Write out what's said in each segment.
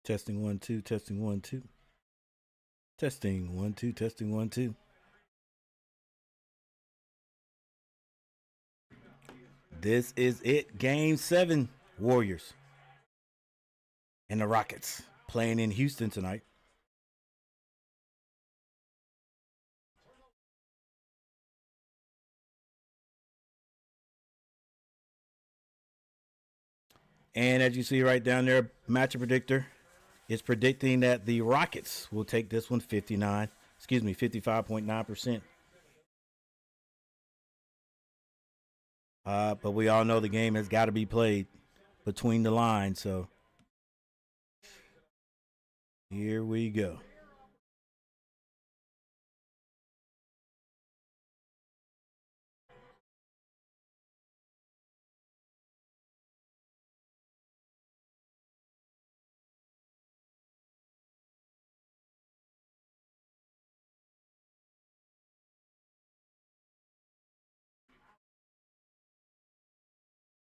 Testing 1 2, testing 1 2. Testing 1 2, testing 1 2. This is it. Game 7. Warriors and the Rockets playing in Houston tonight. And as you see right down there, matchup predictor is predicting that the Rockets will take this one 55.9%. But we all know the game has got to be played between the lines. So here we go.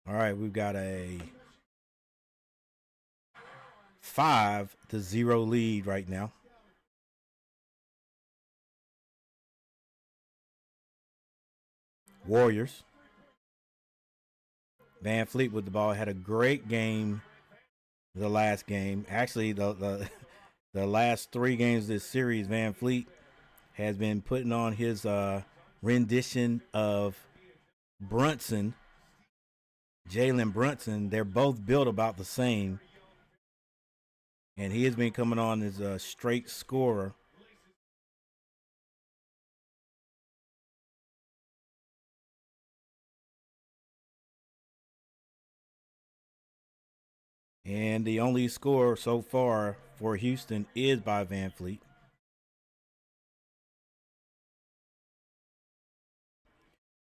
All right, we've got a 5-0 lead right now. Warriors. VanVleet with the ball had a great game the last game. Actually, the last 3 games of this series, VanVleet has been putting on his rendition of Brunson, Jalen Brunson. They're both built about the same. And he has been coming on as a straight scorer. And the only score so far for Houston is by VanVleet.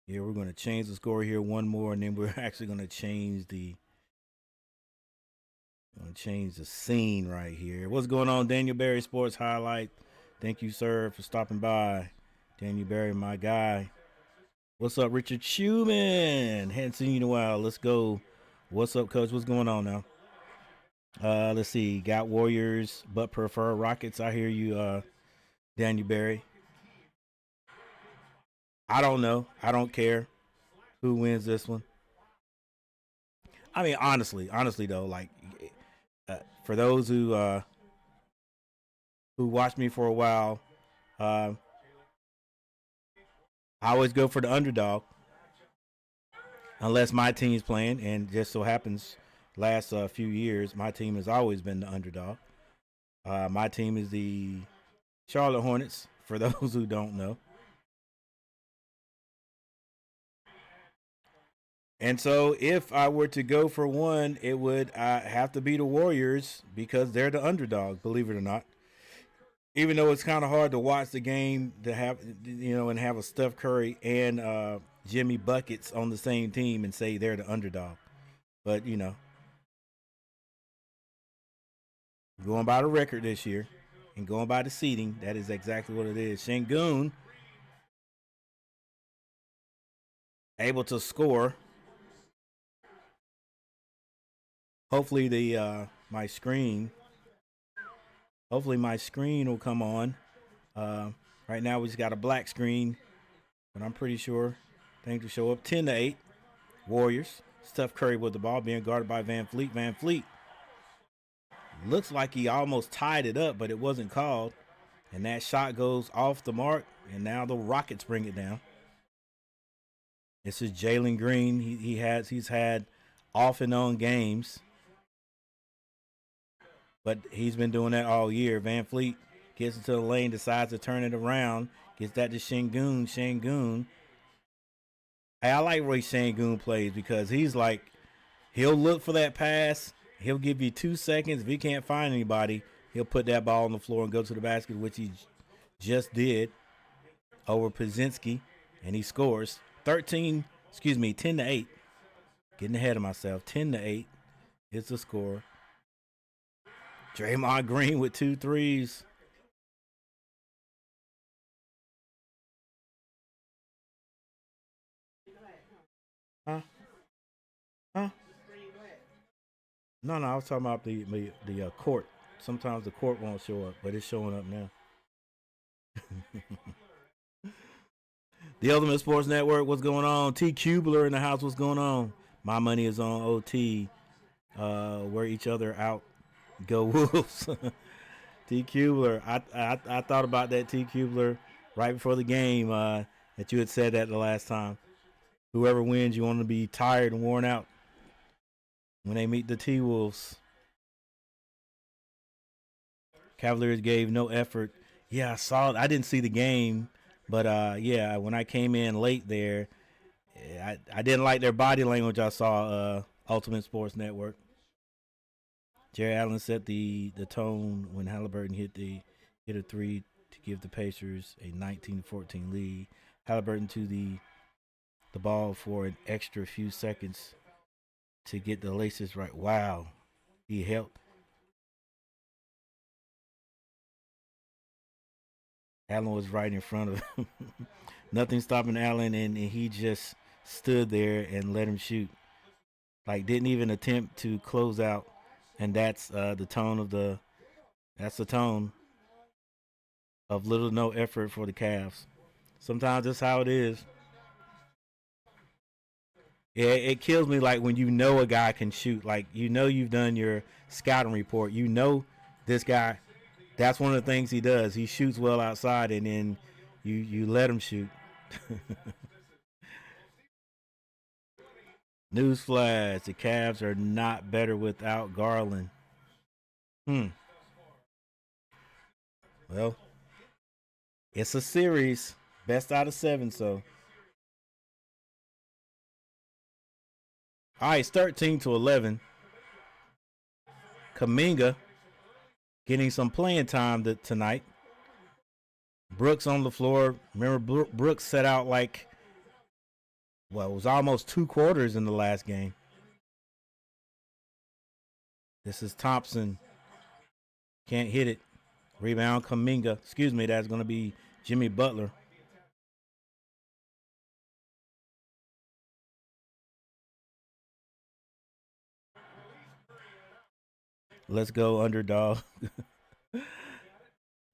Yeah, we're going to change the score here one more, and then we're actually going to change the scene right here. What's going on, Daniel Berry Sports Highlight? Thank you, sir, for stopping by. Daniel Berry, my guy. What's up, Richard Schumann? Hadn't seen you in a while. Let's go. What's up, Coach? What's going on now? Let's see. Got Warriors, but prefer Rockets. I hear you, Daniel Berry. I don't know. I don't care who wins this one. I mean, honestly though, like for those who watched me for a while, I always go for the underdog unless my team's playing, and just so happens last few years my team has always been the underdog. My team is the Charlotte Hornets, for those who don't know. And so if I were to go for one, it would have to be the Warriors because they're the underdog, believe it or not. Even though it's kind of hard to watch the game to have, and have a Steph Curry and Jimmy Buckets on the same team and say they're the underdog. But, going by the record this year and going by the seeding, that is exactly what it is. Sengun able to score. Hopefully my screen will come on. Right now we just got a black screen, but I'm pretty sure things will show up. 10-8, Warriors. Steph Curry with the ball being guarded by VanVleet. VanVleet looks like he almost tied it up, but it wasn't called. And that shot goes off the mark, and now the Rockets bring it down. This is Jalen Green. He's had off and on games, but he's been doing that all year. VanVleet gets into the lane, decides to turn it around, gets that to Sengun. Sengun. Hey, I like Roy Sengun plays because he's like, he'll look for that pass. He'll give you 2 seconds. If he can't find anybody, he'll put that ball on the floor and go to the basket, which he just did over Podziemski, and he scores 10-8. Getting ahead of myself. 10-8 is the score. Draymond Green with 2 threes. Huh? Huh? No, I was talking about the court. sometimes the court won't show up, but it's showing up now. The Ultimate Sports Network, what's going on? T Cubler in the house, what's going on? My money is on OT. Wear each other out. Go Wolves. T Cubler. I thought about that, T Cubler, right before the game that you had said that the last time. Whoever wins, you want to be tired and worn out when they meet the T-Wolves. Cavaliers gave no effort. Yeah, I saw it. I didn't see the game, but yeah, when I came in late there, I didn't like their body language. I saw Ultimate Sports Network. Jerry Allen set the tone when Halliburton hit a three to give the Pacers a 19-14 lead. Halliburton to the ball for an extra few seconds to get the laces right. Wow, he helped. Allen was right in front of him. Nothing stopping Allen, and he just stood there and let him shoot. Like, didn't even attempt to close out. And that's the tone of little to no effort for the Cavs. Sometimes that's how it is. Yeah, it kills me like when you know a guy can shoot. Like, you know you've done your scouting report. You know this guy, that's one of the things he does. He shoots well outside, and then you let him shoot. Newsflash, the Cavs are not better without Garland. Well, it's a series. Best out of 7, so. All right, it's 13-11. Kuminga getting some playing time tonight. Brooks on the floor. Remember, Brooks set out like, well, it was almost 2 quarters in the last game. This is Thompson. Can't hit it. Rebound, Kuminga. Excuse me, that's going to be Jimmy Butler. Let's go, underdog.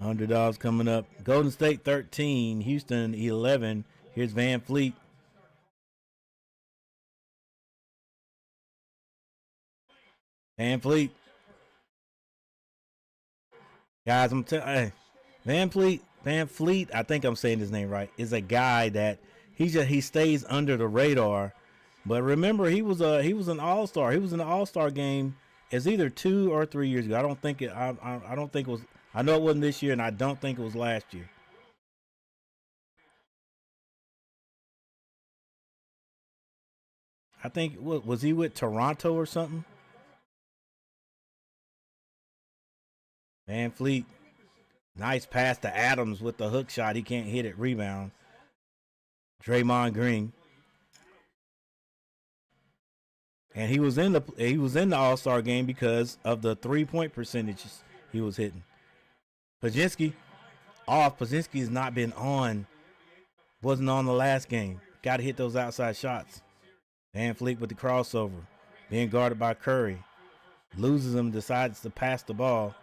Underdogs coming up. Golden State 13, Houston 11. Here's Van Fleet. Van Fleet. Guys, I'm telling Van Fleet, I think I'm saying his name right, is a guy that he stays under the radar. But remember, he was an all-star. He was in the all-star game as either 2 or 3 years ago. I don't think it was. I know it wasn't this year, and I don't think it was last year. I think, was he with Toronto or something? Van Fleet. Nice pass to Adams with the hook shot. He can't hit it. Rebound. Draymond Green. And he was in the All-Star game because of the 3-point percentages he was hitting. Podziemski off. Podziemski has not been on. Wasn't on the last game. Got to hit those outside shots. Van Fleet with the crossover. Being guarded by Curry. Loses him, decides to pass the ball.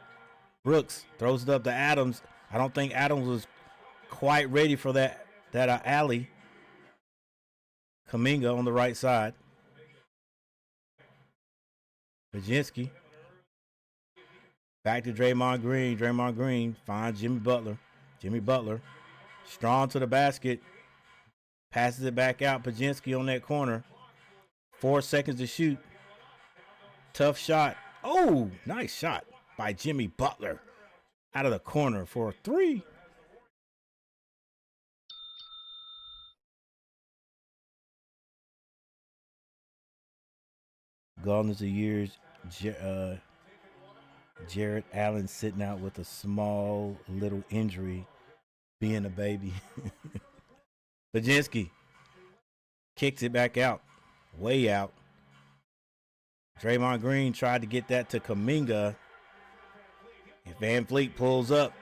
Brooks throws it up to Adams. I don't think Adams was quite ready for that alley. Kuminga on the right side. Podziemski. Back to Draymond Green. Draymond Green finds Jimmy Butler. Jimmy Butler strong to the basket. Passes it back out. Podziemski on that corner. 4 seconds to shoot. Tough shot. Oh, nice shot by Jimmy Butler. Out of the corner for a 3. Gone is the years. Jarrett Allen sitting out with a small little injury, being a baby. Podziemski kicks it back out, way out. Draymond Green tried to get that to Kuminga. If Van Fleet pulls up,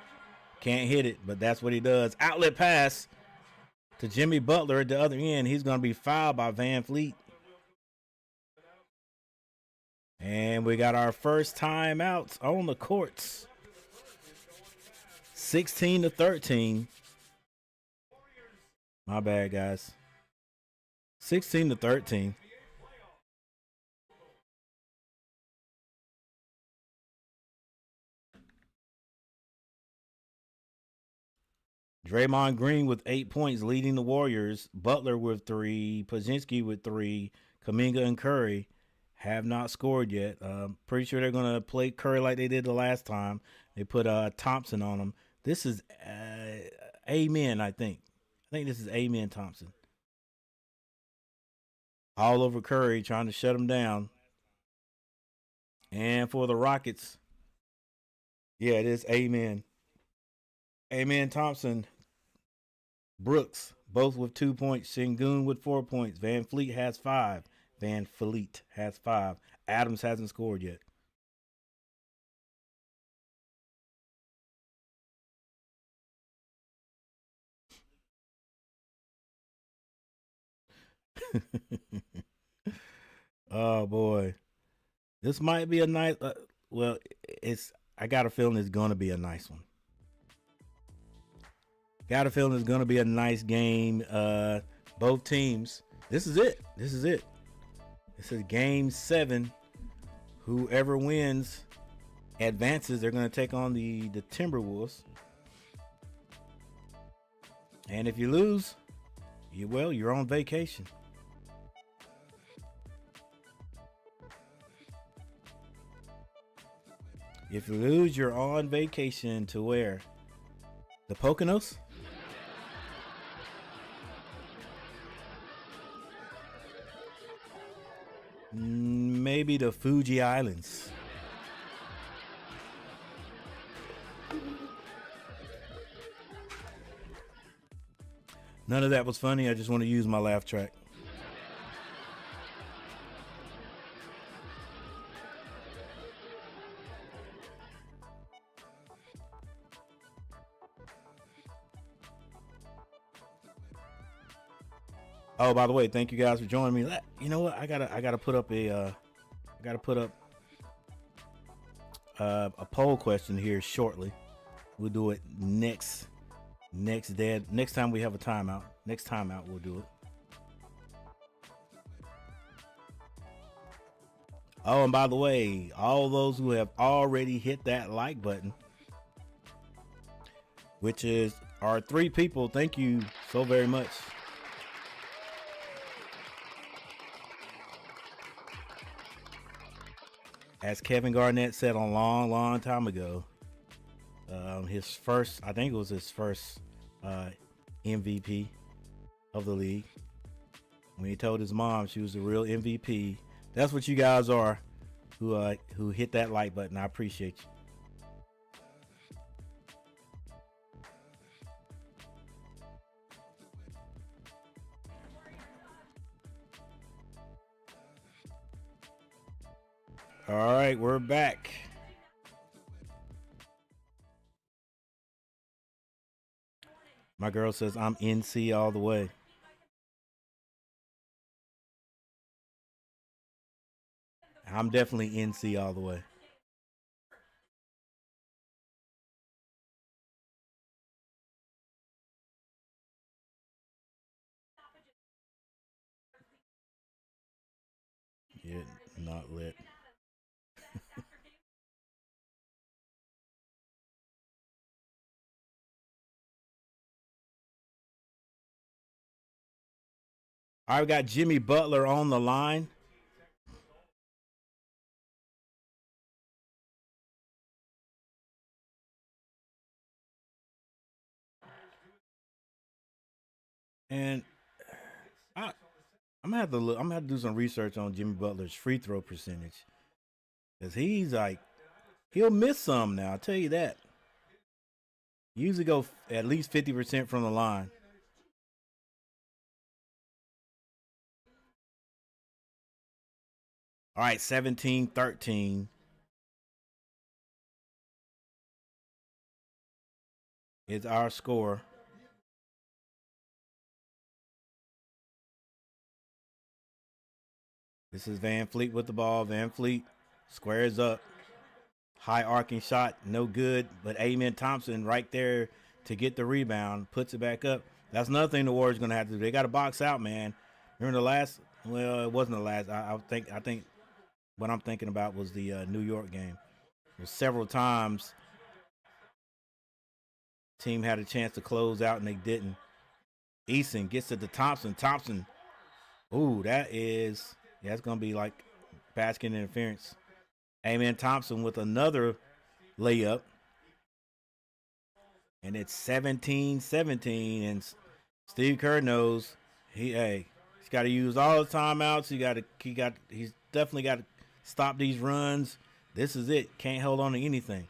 can't hit it, but that's what he does. Outlet pass to Jimmy Butler at the other end. He's going to be fouled by Van Fleet. And we got our first timeouts on the courts. 16-13. My bad, guys. 16-13. Draymond Green with 8 points leading the Warriors. Butler with 3. Podziemski with 3. Kuminga and Curry have not scored yet. Pretty sure they're going to play Curry like they did the last time. They put Thompson on him. This is Amen, I think. I think this is Amen Thompson. All over Curry, trying to shut him down. And for the Rockets, yeah, it is Amen. Amen Thompson, Brooks, both with 2 points. Sengun with 4 points. Van Fleet has 5. Van Fleet has 5. Adams hasn't scored yet. Oh boy, this might be a nice. Well, it's. I got a feeling it's gonna be a nice one. Got a feeling it's gonna be a nice game. Both teams. This is it. This is it. This is game 7. Whoever wins advances. They're gonna take on the Timberwolves. And if you lose, you're on vacation. If you lose, you're on vacation to where? The Poconos? Maybe the Fuji Islands. None of that was funny. I just want to use my laugh track. Oh, by the way, thank you guys for joining me. You know what? I gotta put up a poll question here shortly. We'll do it next time we have a timeout. Next timeout we'll do it. Oh, and by the way, all those who have already hit that like button, which is our 3 people, thank you so very much. As Kevin Garnett said a long time ago, his first, I think it was his first MVP of the league. When he told his mom she was the real MVP. That's what you guys are who hit that like button. I appreciate you. All right, we're back. My girl says I'm NC all the way. I'm definitely NC all the way. Yeah, not lit. I've got Jimmy Butler on the line. And I'm gonna have to look. I'm gonna have to do some research on Jimmy Butler's free throw percentage, because he's like, he'll miss some now. I'll tell you that. He usually go at least 50% from the line. All right, 17-13. Is our score. This is Van Fleet with the ball. Van Fleet Squares up. High arcing shot, no good. But Amen Thompson right there to get the rebound, puts it back up. That's another thing the Warriors going to have to do. They got to box out, man. Remember the last? Well, it wasn't the last. I think what I'm thinking about was the New York game. Several times, team had a chance to close out and they didn't. Eason gets it to Thompson. Thompson, ooh, that's going to be like basket interference. Amen Thompson with another layup. And it's 17-17, and Steve Kerr knows he's got to use all the timeouts. He's definitely got to stop these runs. This is it. Can't hold on to anything.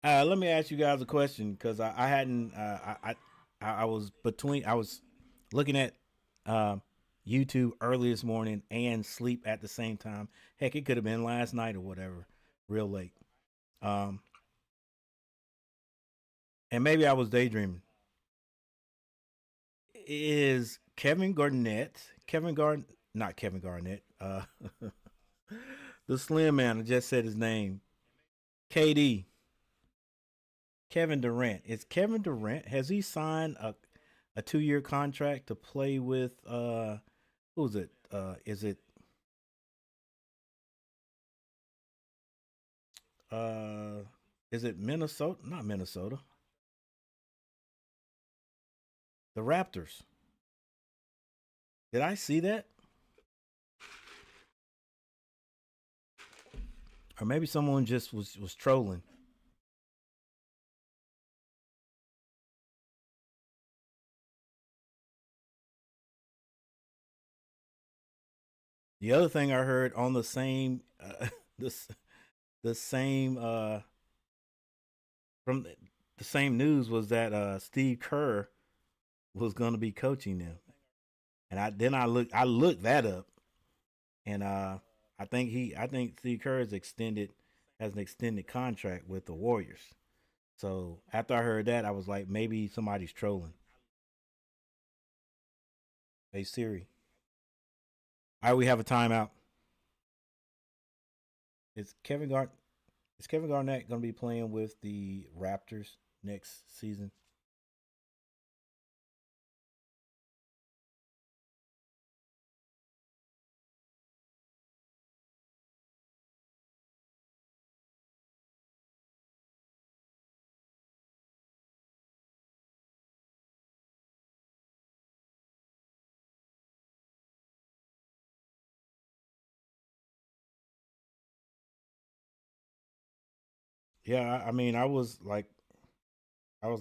Let me ask you guys a question because I hadn't. I was looking at YouTube early this morning and sleep at the same time. Heck, it could have been last night or whatever, real late. And maybe I was daydreaming. Is not Kevin Garnett, the Slim Man, I just said his name, KD, Kevin Durant. Is Kevin Durant, has he signed a 2-year contract to play with, who's it? Is it Minnesota? Not Minnesota. The Raptors. Did I see that? Or maybe someone just was trolling. The other thing I heard on the same this the same from the same news was that Steve Kerr was going to be coaching them, and I looked that up, and I think Steve Kerr has an extended contract with the Warriors. So after I heard that, I was like, maybe somebody's trolling. Hey Siri, all right, we have a timeout. Is Kevin Garnett going to be playing with the Raptors next season? Yeah, I mean, I was like, well,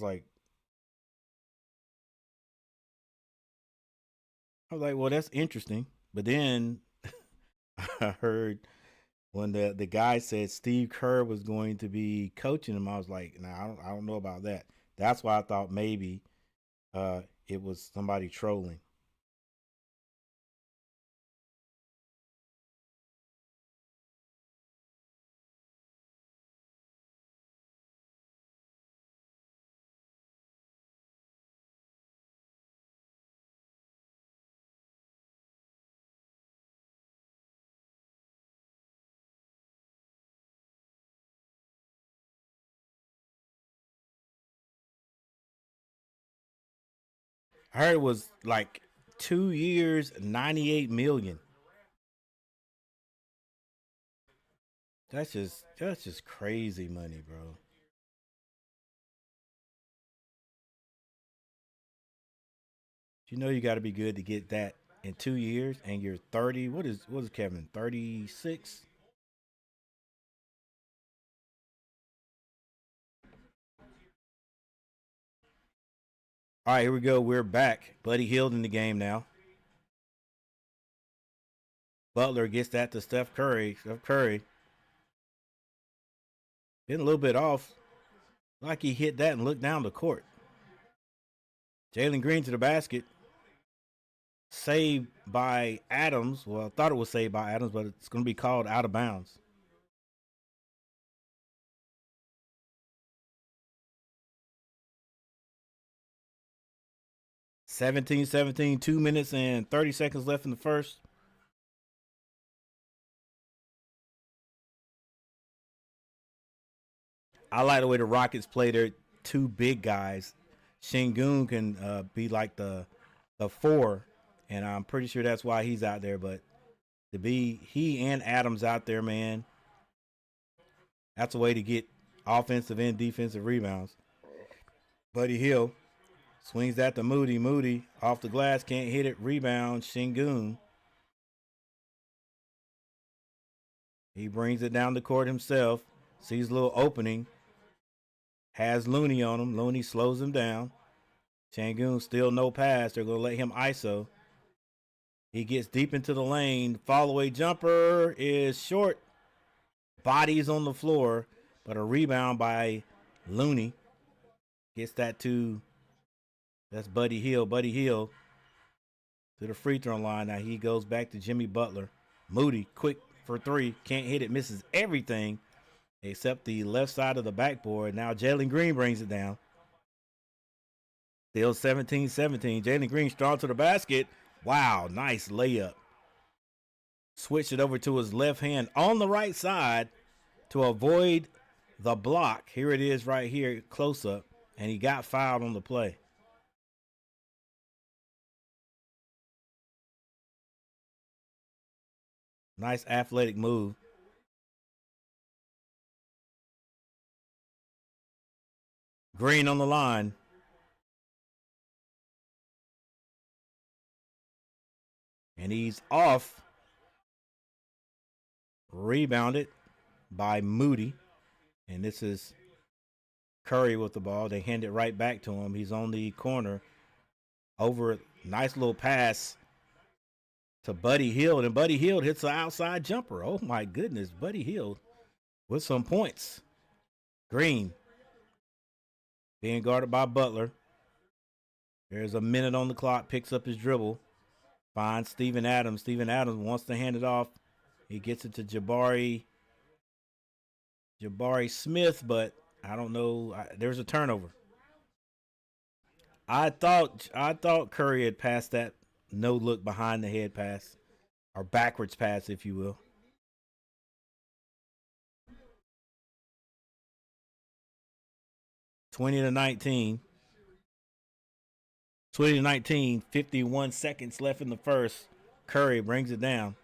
that's interesting. But then I heard when the guy said Steve Kerr was going to be coaching him, I was like, nah, I don't know about that. That's why I thought maybe it was somebody trolling. I heard it was like 2 years, 98 million. That's just crazy money, bro. You know you got to be good to get that in 2 years, and you're 30. What is Kevin? 36. All right, here we go. We're back. Buddy Hield in the game now. Butler gets that to Steph Curry. Steph Curry been a little bit off. Like he hit that and looked down the court. Jalen Green to the basket. Saved by Adams. Well, I thought it was saved by Adams, but it's going to be called out of bounds. 17-17, 2 minutes and 30 seconds left in the first. I like the way the Rockets play their two big guys. Şengün can be like the four, and I'm pretty sure that's why he's out there. But to be he and Adams out there, man, that's a way to get offensive and defensive rebounds. Buddy Hield swings that to Moody. Moody off the glass, can't hit it. Rebound, Şengün. He brings it down the court himself. Sees a little opening. Has Looney on him. Looney slows him down. Şengün still no pass. They're going to let him ISO. He gets deep into the lane. Fall away jumper is short. Bodies on the floor, but a rebound by Looney. Gets that to, that's Buddy Hield. Buddy Hield to the free throw line. Now he goes back to Jimmy Butler. Moody, quick for three. Can't hit it. Misses everything except the left side of the backboard. Now Jalen Green brings it down. Still 17-17. Jalen Green strong to the basket. Wow, nice layup. Switch it over to his left hand on the right side to avoid the block. Here it is right here, close up. And he got fouled on the play. Nice athletic move. Green on the line. And he's off. Rebounded by Moody. And this is Curry with the ball. They hand it right back to him. He's on the corner. Over, nice little pass to Buddy Hield. And Buddy Hield hits an outside jumper. Oh, my goodness. Buddy Hield with some points. Green being guarded by Butler. There's a minute on the clock. Picks up his dribble. Finds Steven Adams. Steven Adams wants to hand it off. He gets it to Jabari Smith, but I don't know. There's a turnover. I thought Curry had passed that no look behind the head pass, or backwards pass, if you will. $20 to 19. 20 to 19. 51 seconds left in the first. Curry brings it down.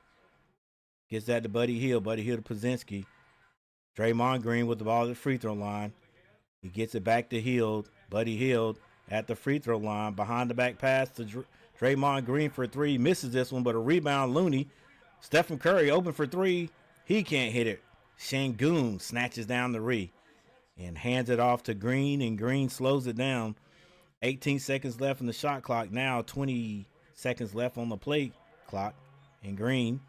Gets that to Buddy Hield. Buddy Hield to Pozinski. Draymond Green with the ball at the free throw line. He gets it back to Hield. Buddy Hield at the free throw line. Behind the back pass to Draymond Green for three. Misses this one, but a rebound. Looney. Stephen Curry open for three. He can't hit it. Şengün snatches down the re and hands it off to Green, and Green slows it down. 18 seconds left in the shot clock. Now 20 seconds left on the play clock. And Green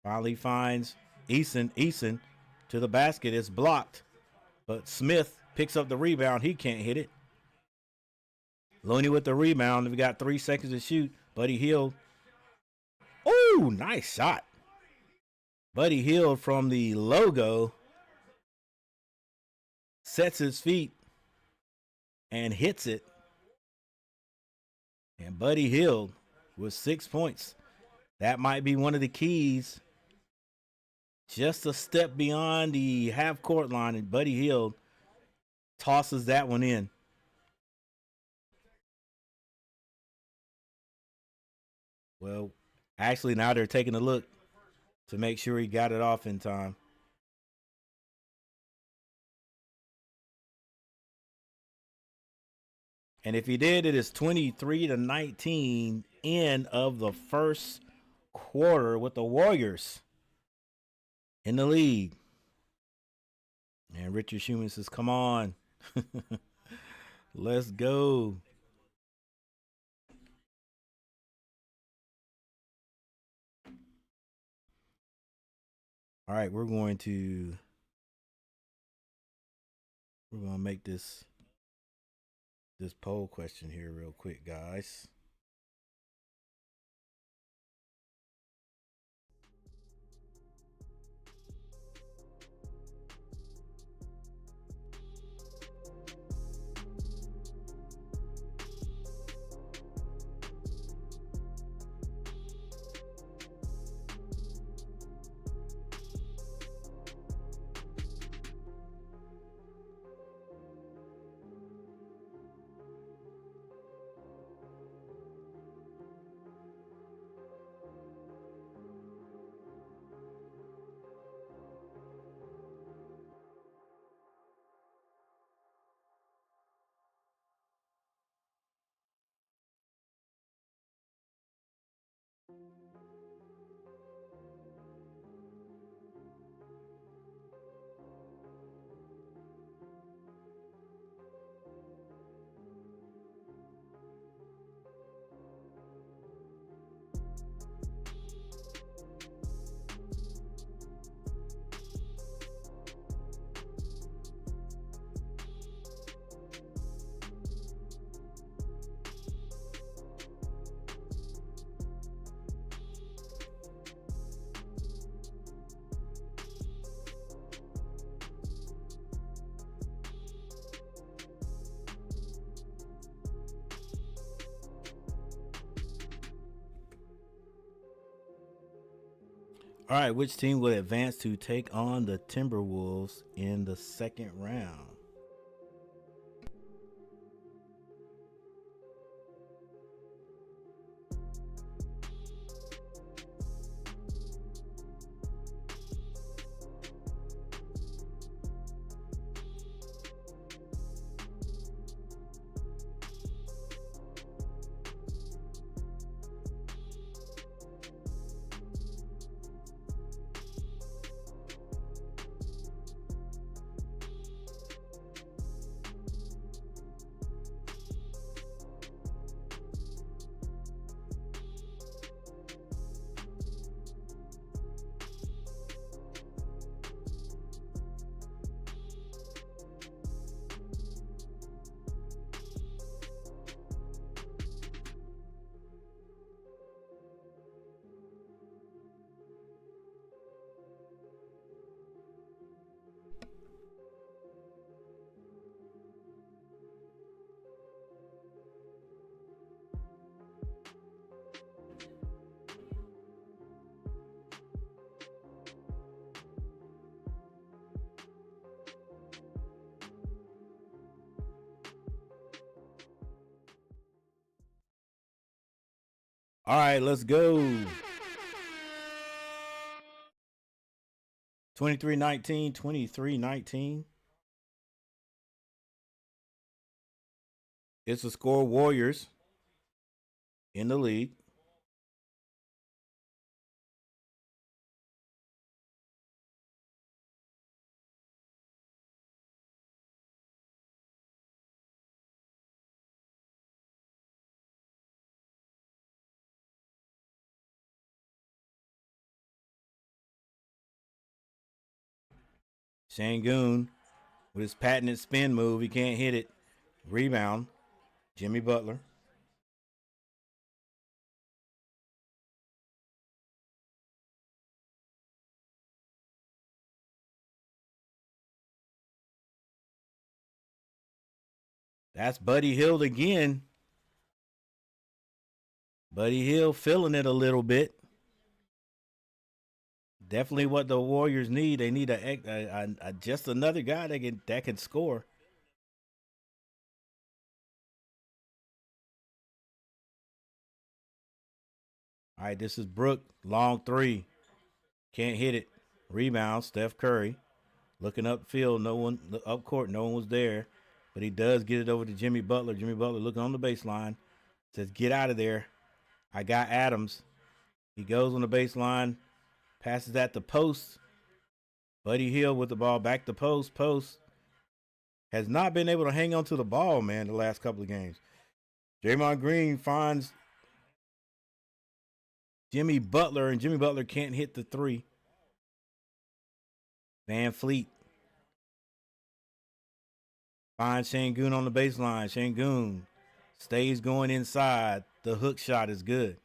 finally finds Eason. Eason to the basket. It's blocked. But Smith picks up the rebound. He can't hit it. Looney with the rebound. We got 3 seconds to shoot. Buddy Hield. Oh, nice shot. Buddy Hield from the logo sets his feet and hits it. And Buddy Hield with 6 points. That might be one of the keys. Just a step beyond the half-court line, and Buddy Hield tosses that one in. Well, actually, now they're taking a look to make sure he got it off in time. And if he did, it is 23 to 19, end of the first quarter with the Warriors in the lead. And Richard Schumann says, come on. Let's go. All right, we're going to make this poll question here real quick, guys. All right, which team will advance to take on the Timberwolves in the second round? All right, let's go. 23-19, 23-19. It's the score Warriors in the lead. Şengün with his patented spin move. He can't hit it. Rebound. Jimmy Butler. That's Buddy Hield again. Buddy Hield feeling it a little bit. Definitely what the Warriors need. They need a just another guy that can score. All right, this is Brook. Long three. Can't hit it. Rebound. Steph Curry. Looking upfield. No one up court. No one was there. But he does get it over to Jimmy Butler. Jimmy Butler looking on the baseline. Says, get out of there. I got Adams. He goes on the baseline. Passes that to Post. Buddy Hield with the ball back to Post. Post has not been able to hang on to the ball, man, the last couple of games. Draymond Green finds Jimmy Butler, and Jimmy Butler can't hit the three. Van Fleet finds Şengün on the baseline. Şengün stays going inside. The hook shot is good.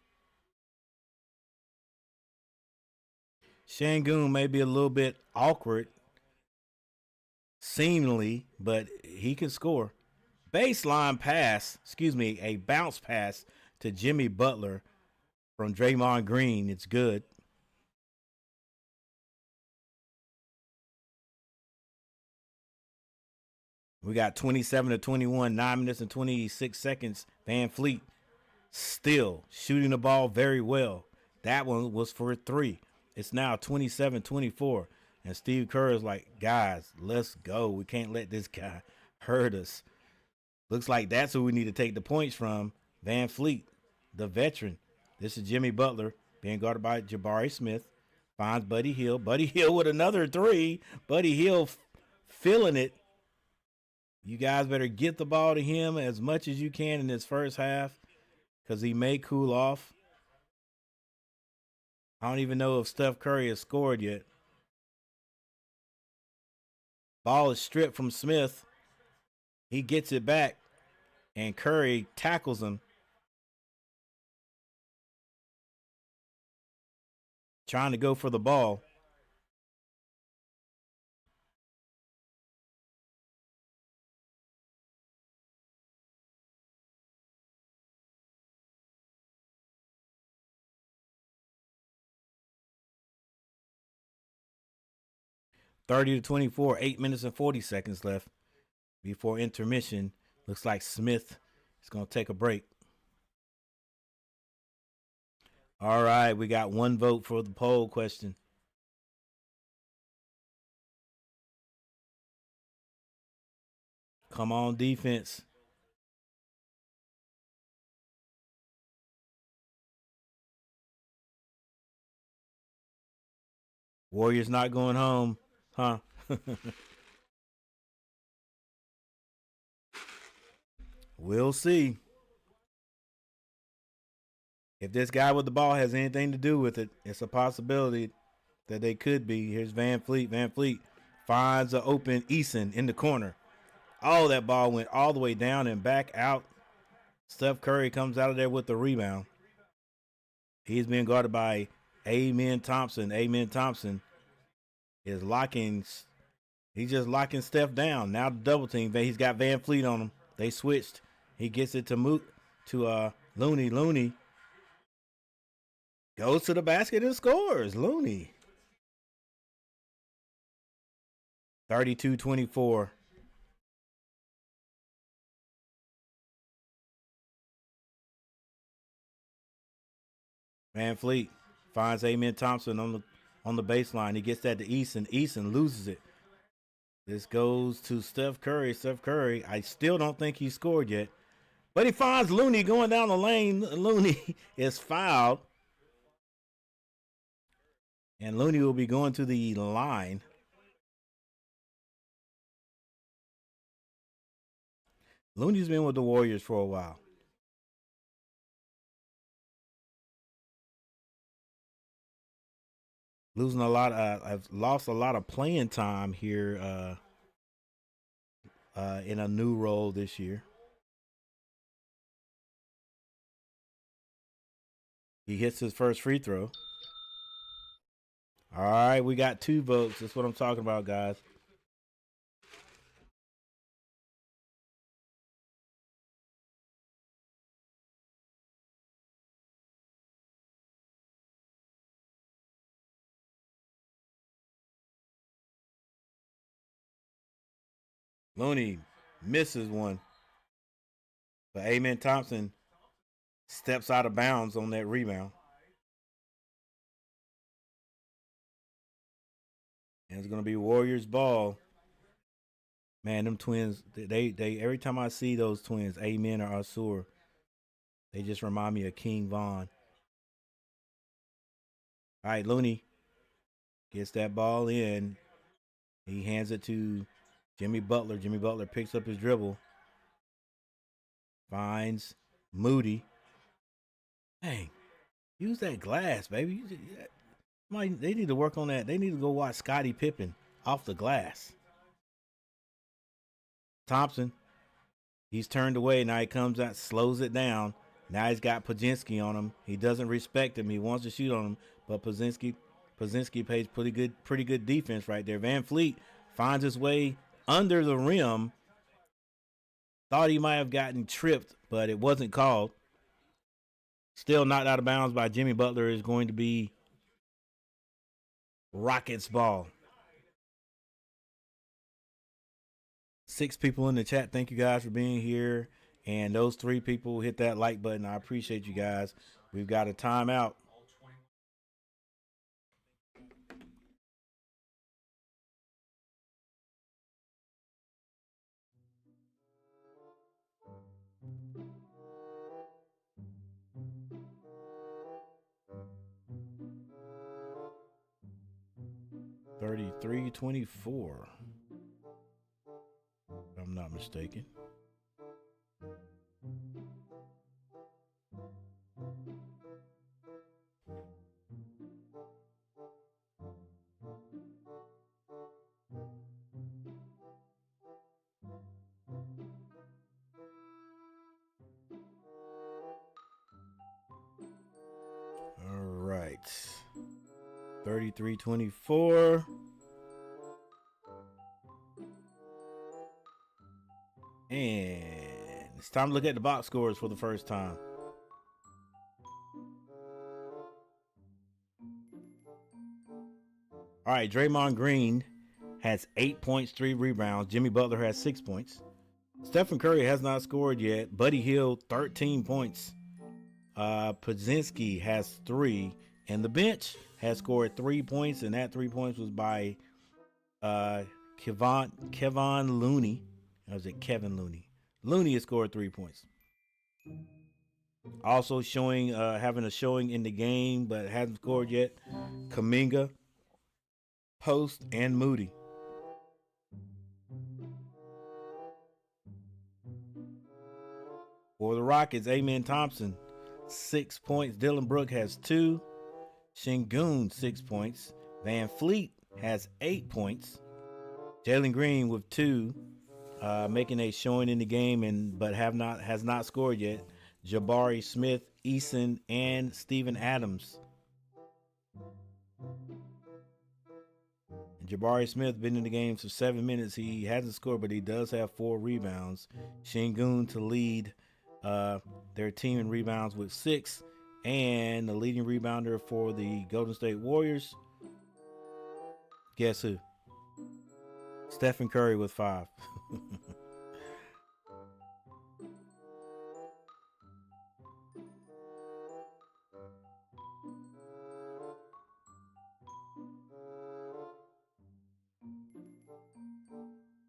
Şengün may be a little bit awkward, seemingly, but he can score. Baseline pass, a bounce pass to Jimmy Butler from Draymond Green. It's good. We got 27-21, 9 minutes and 26 seconds. Van Fleet still shooting the ball very well. That one was for a three. It's now 27-24. And Steve Kerr is like, guys, let's go. We can't let this guy hurt us. Looks like that's who we need to take the points from. Van Fleet, the veteran. This is Jimmy Butler being guarded by Jabari Smith. Finds Buddy Hield. Buddy Hield with another three. Buddy Hield feeling it. You guys better get the ball to him as much as you can in this first half because he may cool off. I don't even know if Steph Curry has scored yet. Ball is stripped from Smith. He gets it back, and Curry tackles him. Trying to go for the ball. 30-24, 8 minutes and 40 seconds left before intermission. Looks like Smith is going to take a break. All right, we got one vote for the poll question. Come on, defense. Warriors not going home, huh? We'll see. If this guy with the ball has anything to do with it, it's a possibility that they could be. Here's Van Fleet. Van Fleet finds an open Eason in the corner. Oh, that ball went all the way down and back out. Steph Curry comes out of there with the rebound. He's being guarded by Amen Thompson. Amen Thompson is locking. He's just locking Steph down. Now the double team. He's got Van Fleet on him. They switched. He gets it to Looney. Looney goes to the basket and scores. Looney. 32-24. Van Fleet finds Amen Thompson on the baseline. He gets that to Eason. Eason loses it. This goes to Steph Curry. Steph Curry, I still don't think he scored yet. But he finds Looney going down the lane. Looney is fouled. And Looney will be going to the line. Looney's been with the Warriors for a while. Losing a lot. I've lost a lot of playing time here in a new role this year. He hits his first free throw. All right, we got 2 votes. That's what I'm talking about, guys. Looney misses one. But Amen Thompson steps out of bounds on that rebound. And it's going to be Warriors ball. Man, them twins, they every time I see those twins, Amen or Ausar, they just remind me of King Von. All right, Looney gets that ball in. He hands it to Jimmy Butler. Jimmy Butler picks up his dribble. Finds Moody. Dang, use that glass, baby. They need to work on that. They need to go watch Scottie Pippen off the glass. Thompson, he's turned away. Now he comes out, slows it down. Now he's got Podziemski on him. He doesn't respect him. He wants to shoot on him, but Podziemski plays pretty good defense right there. Van Fleet finds his way under the rim. Thought he might have gotten tripped, but it wasn't called. Still knocked out of bounds by Jimmy Butler. Is going to be Rockets ball. 6 people in the chat. Thank you guys for being here. And those 3 people, hit that like button. I appreciate you guys. We've got a timeout. $33-24. If I'm not mistaken. All right. 33-24. And it's time to look at the box scores for the first time. All right, Draymond Green has 8 points, 3 rebounds. Jimmy Butler has 6 points. Stephen Curry has not scored yet. Buddy Hield, 13 points. Podzinski has 3. And the bench has scored 3 points, and that 3 points was by Kevon Looney. Or was it Kevin Looney? Looney has scored 3 points. Also showing, having a showing in the game, but hasn't scored yet. Kuminga, Post, and Moody. For the Rockets, Amen Thompson, 6 points. Dylan Brooks has 2. Sengun, 6 points. Van Fleet has 8 points. Jalen Green with 2, making a showing in the game, but has not scored yet. Jabari Smith, Eason, and Steven Adams. And Jabari Smith been in the game for 7 minutes. He hasn't scored, but he does have 4 rebounds. Sengun to lead their team in rebounds with 6, and the leading rebounder for the Golden State Warriors, guess who? Stephen Curry with 5.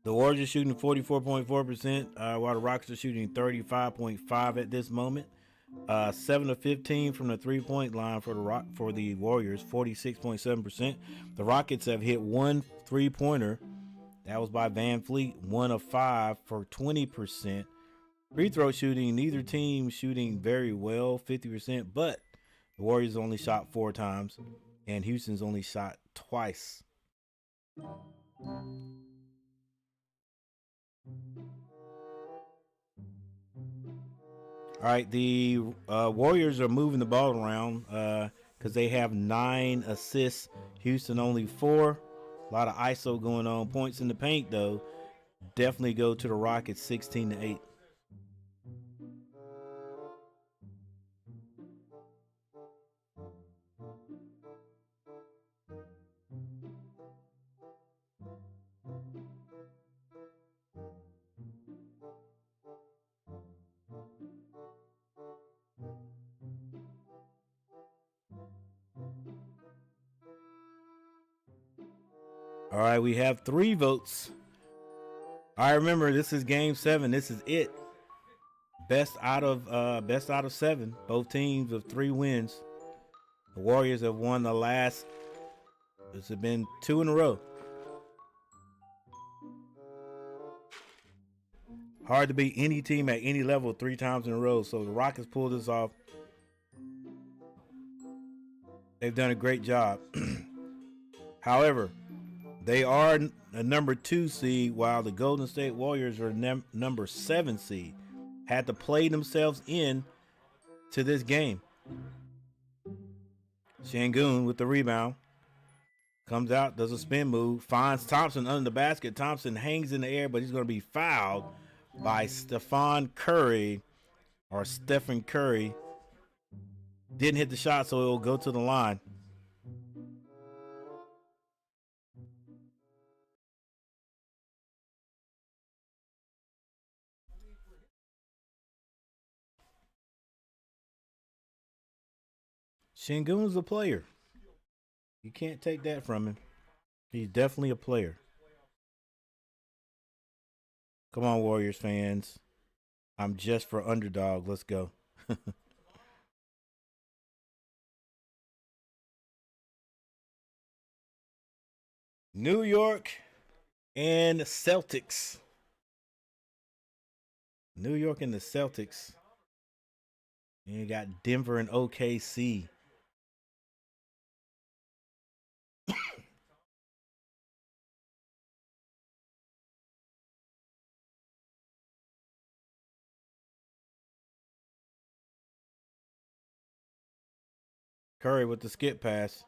The Warriors are shooting 44.4%, while the Rockets are shooting 35.5% at this moment. 7 of 15 from the 3-point line for the Warriors, 46.7%. The Rockets have hit 1 3-pointer. That was by Van Fleet, 1 of 5 for 20%. Free throw shooting, neither team shooting very well, 50%, but the Warriors only shot 4 times, and Houston's only shot twice. All right, the Warriors are moving the ball around because they have 9 assists. Houston only 4. A lot of ISO going on. Points in the paint, though, definitely go to the Rockets, 16-8. All right, we have 3 votes. I remember this is Game 7. This is it. Best out of 7. Both teams with 3 wins. The Warriors have won the last. This has been 2 in a row. Hard to beat any team at any level 3 times in a row. So the Rockets pulled this off. They've done a great job. However, they are a number 2 seed, while the Golden State Warriors are number 7 seed. Had to play themselves in to this game. Sengun with the rebound. Comes out, does a spin move, finds Thompson under the basket. Thompson hangs in the air, but he's going to be fouled by Stephen Curry. Didn't hit the shot, so it'll go to the line. Sengun's a player. You can't take that from him. He's definitely a player. Come on, Warriors fans. I'm just for underdog. Let's go. New York and Celtics. New York and the Celtics. And you got Denver and OKC. Curry with the skip pass.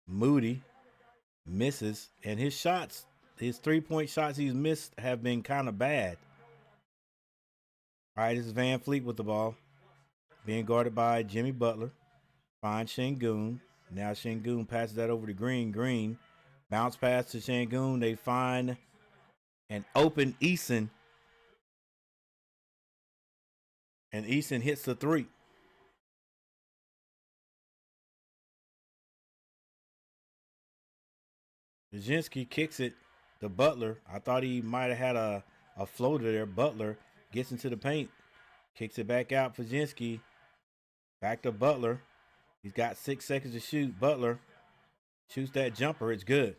Moody misses, and his 3-point shots he's missed have been kind of bad. All right, this is Van Fleet with the ball, being guarded by Jimmy Butler. Finds Sengun. Now Sengun passes that over to Green. Green bounce pass to Sengun. They find an open Eason. And Eason hits the three. Brzezinski kicks it to Butler. I thought he might have had a floater there. Butler gets into the paint. Kicks it back out. Brzezinski. Back to Butler. He's got 6 seconds to shoot. Butler shoots that jumper. It's good.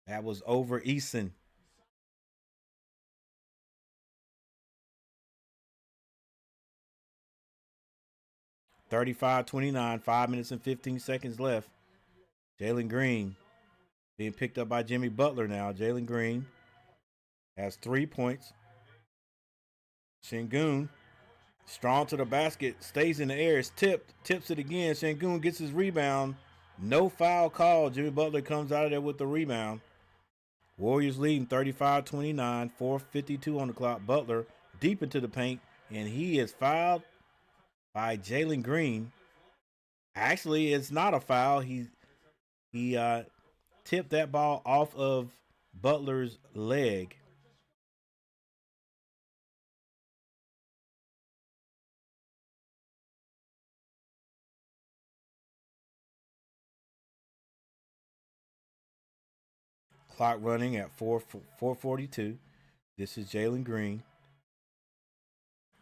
That was over Eason. (35-29). 5 minutes and 15 seconds left. Jalen Green being picked up by Jimmy Butler now. Jalen Green has 3 points. Sengun strong to the basket, stays in the air, is tipped, tips it again. Sengun gets his rebound. No foul call. Jimmy Butler comes out of there with the rebound. Warriors leading 35-29, 4:52 on the clock. Butler deep into the paint, and he is fouled by Jalen Green. Actually, it's not a foul. He tipped that ball off of Butler's leg. Clock running at 4:42. This is Jalen Green.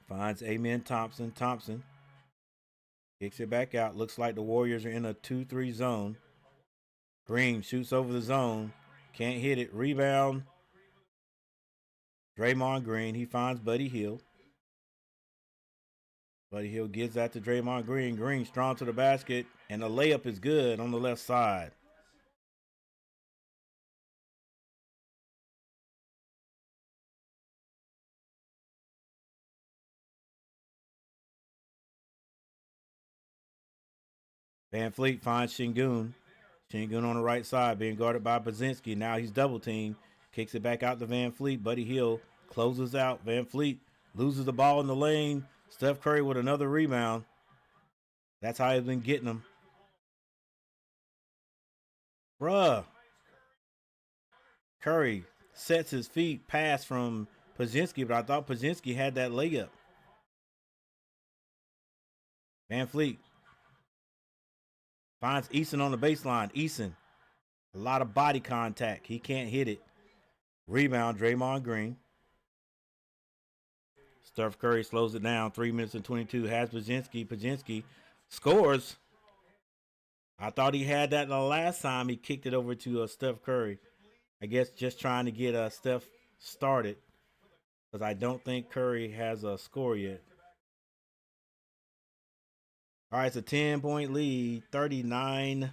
Finds Amen Thompson. Thompson kicks it back out. Looks like the Warriors are in a 2-3 zone. Green shoots over the zone. Can't hit it. Rebound. Draymond Green. He finds Buddy Hield. Buddy Hield gives that to Draymond Green. Green strong to the basket. And the layup is good on the left side. VanVleet finds Sengun. Sengun on the right side being guarded by Brzezinski. Now he's double teamed. Kicks it back out to VanVleet. Buddy Hield closes out. VanVleet loses the ball in the lane. Steph Curry with another rebound. That's how he's been getting them. Bruh. Curry sets his feet, pass from Brzezinski, but I thought Brzezinski had that layup. VanVleet finds Eason on the baseline. Eason, a lot of body contact. He can't hit it. Rebound, Draymond Green. Steph Curry slows it down. 3 minutes and 22. Has Brzezinski. Brzezinski scores. I thought he had that the last time he kicked it over to Steph Curry. I guess just trying to get Steph started, because I don't think Curry has a score yet. All right, it's a 10-point lead, 39-29.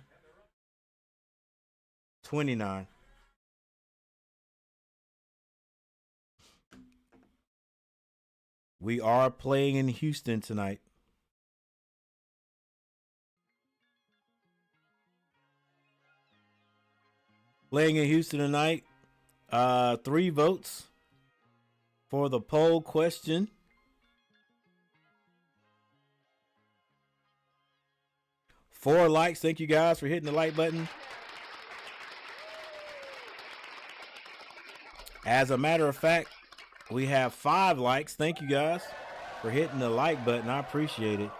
We are playing in Houston tonight. Playing in Houston tonight. 3 votes for the poll question. Four likes. Thank you guys for hitting the like button. As a matter of fact, we have 5 likes. Thank you guys for hitting the like button. I appreciate it.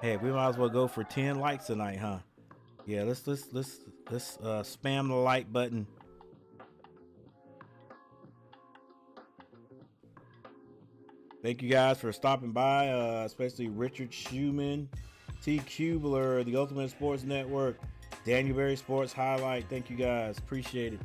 Hey, we might as well go for 10 likes tonight, huh? Yeah, let's spam the like button. Thank you guys for stopping by, especially Richard Schumann, T. Kubler, the Ultimate Sports Network, Daniel Berry Sports Highlight. Thank you guys. Appreciate it.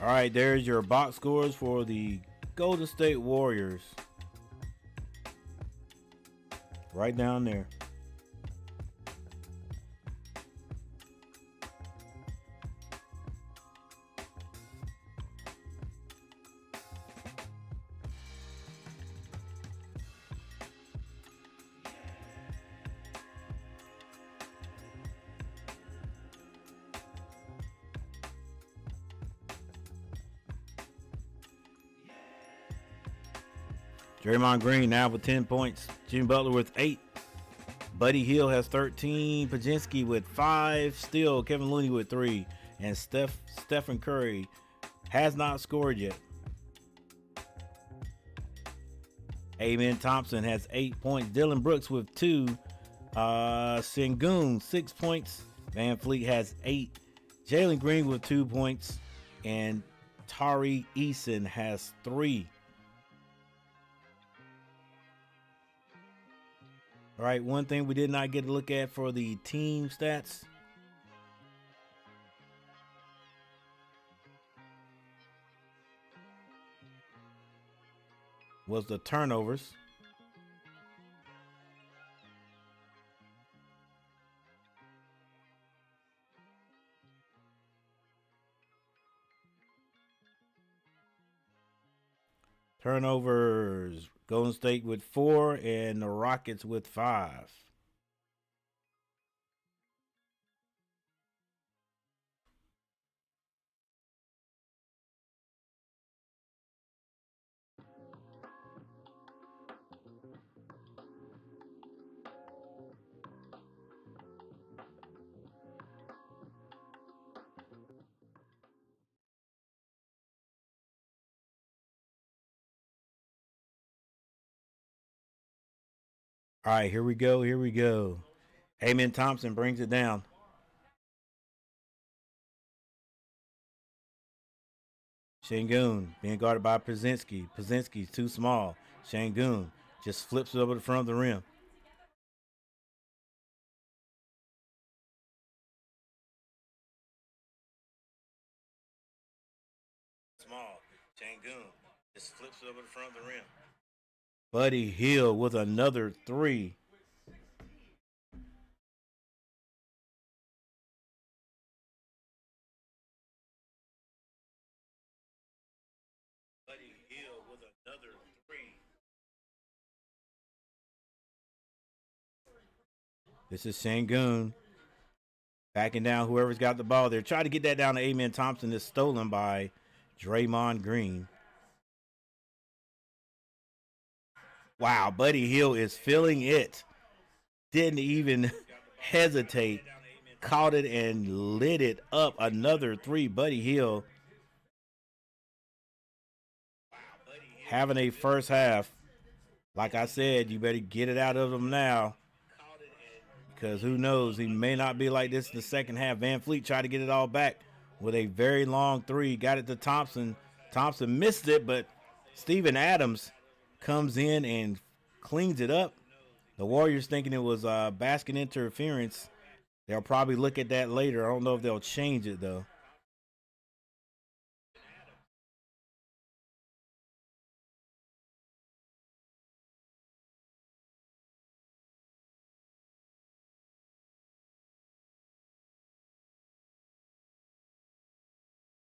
All right, there's your box scores for the Golden State Warriors. right down there. Draymond Green now with 10 points. Jimmy Butler with 8. Buddy Hield has 13. Pajinski with 5. Still Kevin Looney with 3. And Stephen Curry has not scored yet. Amen Thompson has 8 points. Dylan Brooks with 2. Sengun 6 points. Van Fleet has 8. Jalen Green with 2 points. And Tari Eason has 3. All right, one thing we did not get to look at for the team stats. Was the turnovers. Turnovers, Golden State with 4 and the Rockets with 5. All right, here we go. Here we go. Amen Thompson brings it down. Sengun being guarded by Pajinski. Pajinski's too small. Sengun just flips it over the front of the rim. Small. Sengun just flips it over the front of the rim. Buddy Hield with another 3. Buddy Hield with another 3. This is Sengun backing down whoever's got the ball there. Try to get that down to Amen Thompson. Is stolen by Draymond Green. Wow, Buddy Hield is feeling it. Didn't even hesitate. Caught it and lit it up. Another 3. Buddy Hield having a first half. Like I said, you better get it out of him now. Because who knows, he may not be like this in the second half. Van Fleet tried to get it all back with a very long 3. Got it to Thompson. Thompson missed it, but Steven Adams comes in and cleans it up. The Warriors thinking it was basket interference. They'll probably look at that later. I don't know if they'll change it, though.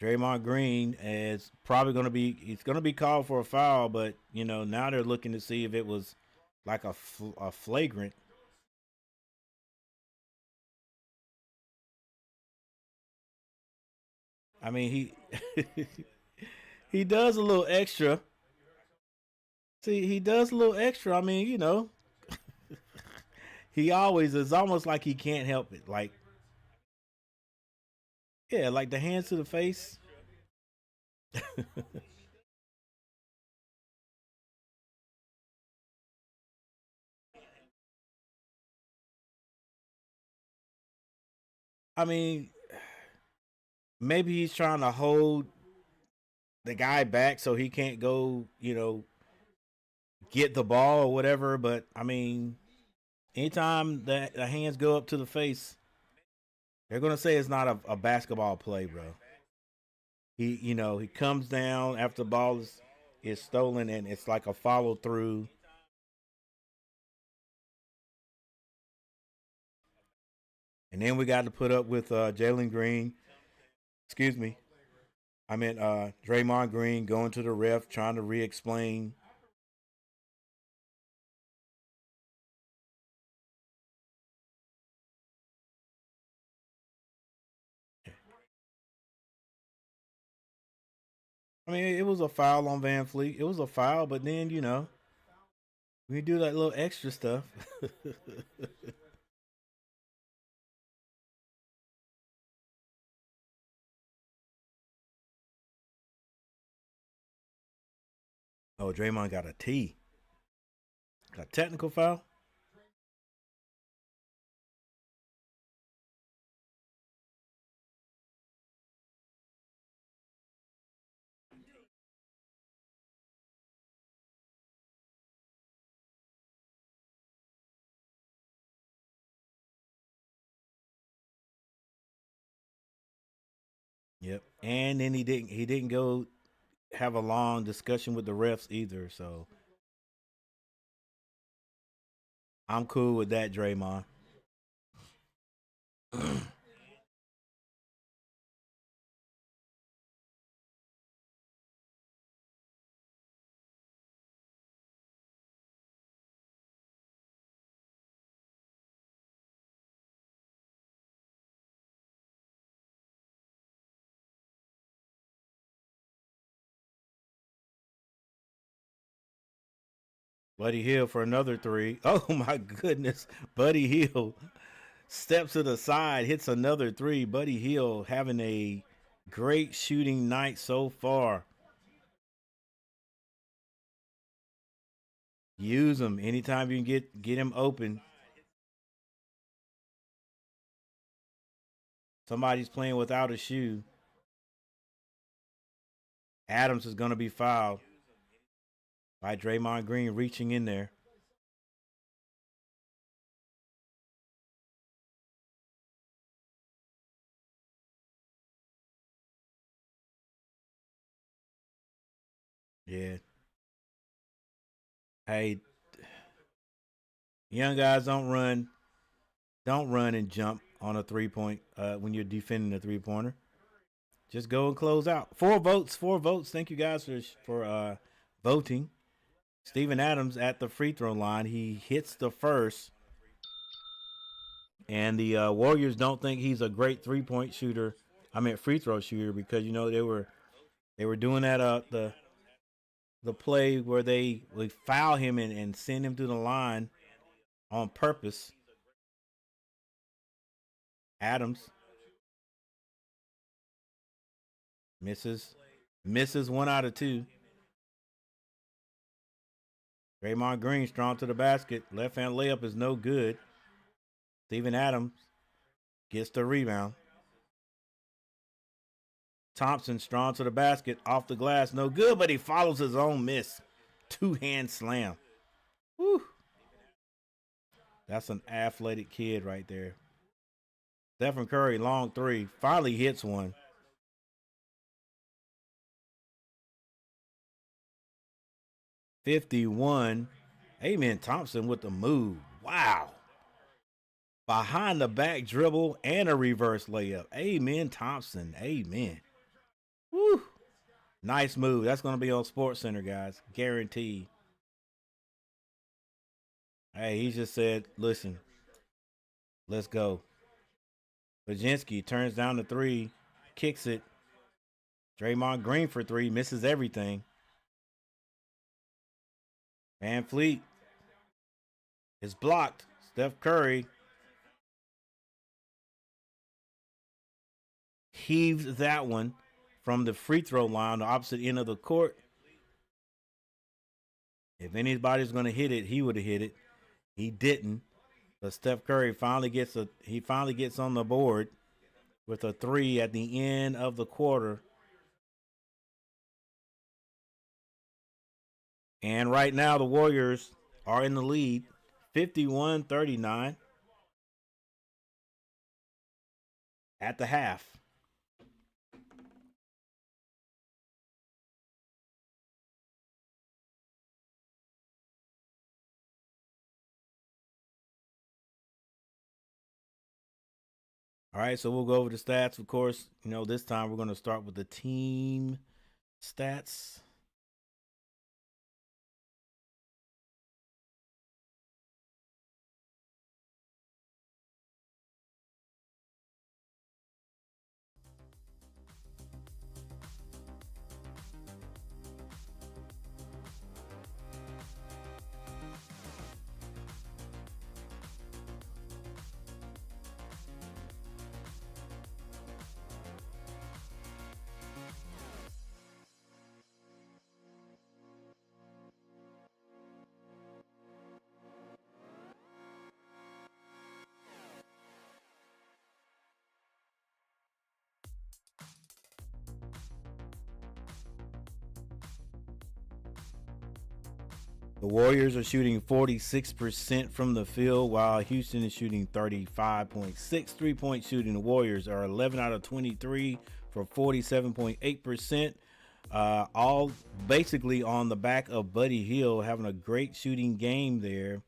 Draymond Green is probably going to be, he's going to be called for a foul, but, you know, now they're looking to see if it was like a flagrant. I mean, he he does a little extra. See, he does a little extra. I mean, you know, he always is almost like he can't help it. Like, yeah, like the hands to the face. I mean, maybe he's trying to hold the guy back so he can't go, you know, get the ball or whatever. But I mean, anytime that the hands go up to the face, they're gonna say it's not a basketball play, bro. He, you know, he comes down after the ball is stolen, and it's like a follow through. And then we got to put up with Jalen Green. Excuse me. I meant Draymond Green going to the ref trying to re-explain. I mean, it was a foul on Van Fleet. It was a foul, but then we do that little extra stuff. Oh, Draymond got a T. Got a technical foul. Yep. And then he didn't go have a long discussion with the refs either. So I'm cool with that, Draymond. Buddy Hill for another three. Oh my goodness. Buddy Hill steps to the side, hits another three. Buddy Hill having a great shooting night so far. Use him anytime you can get him open. Somebody's playing without a shoe. Adams is going to be fouled by Draymond Green reaching in there. Yeah. Hey, young guys don't run and jump on a 3 point when you're defending a 3 pointer. Just go and close out. 4 votes, 4 votes. Thank you guys for voting. Steven Adams at the free throw line. He hits the first, and the Warriors don't think he's a great 3 point shooter. I mean free throw shooter because they were doing that the play where they would foul him and send him to the line on purpose. Adams misses 1 out of 2. Draymond Green strong to the basket. Left hand layup is no good. Steven Adams gets the rebound. Thompson strong to the basket. Off the glass, no good, but he follows his own miss. 2-hand slam. Woo. That's an athletic kid right there. Stephen Curry, long three. Finally hits one. 51. Amen Thompson with the move. Wow. Behind the back dribble and a reverse layup. Amen Thompson. Amen. Woo. Nice move. That's going to be on Sports Center, guys. Guaranteed. Hey, he just said, listen, let's go. Baginski turns down the three, kicks it. Draymond Green for three, misses everything. Van Fleet is blocked. Steph Curry heaves that one from the free throw line, the opposite end of the court. If anybody's going to hit it, he would have hit it. He didn't. But Steph Curry finally gets on the board with a three at the end of the quarter. And right now the Warriors are in the lead, 51-39 at the half. All right, so we'll go over the stats. Of course, this time we're going to start with the team stats. The Warriors are shooting 46% from the field, while Houston is shooting 35.6 3-point shooting. The Warriors are 11 out of 23 for 47.8%. All basically on the back of Buddy Hield having a great shooting game there,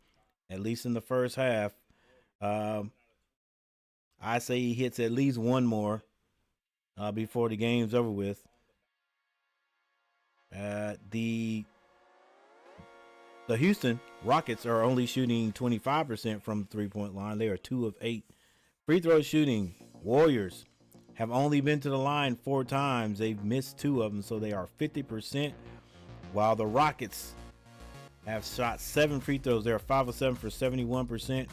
at least in the first half. I say he hits at least one more before the game's over with. The Houston Rockets are only shooting 25% from the 3-point line. They are 2 of 8. Free throw shooting, Warriors have only been to the line 4 times. They've missed 2 of them, so they are 50%, while the Rockets have shot 7 free throws. They're 5 of 7 for 71%.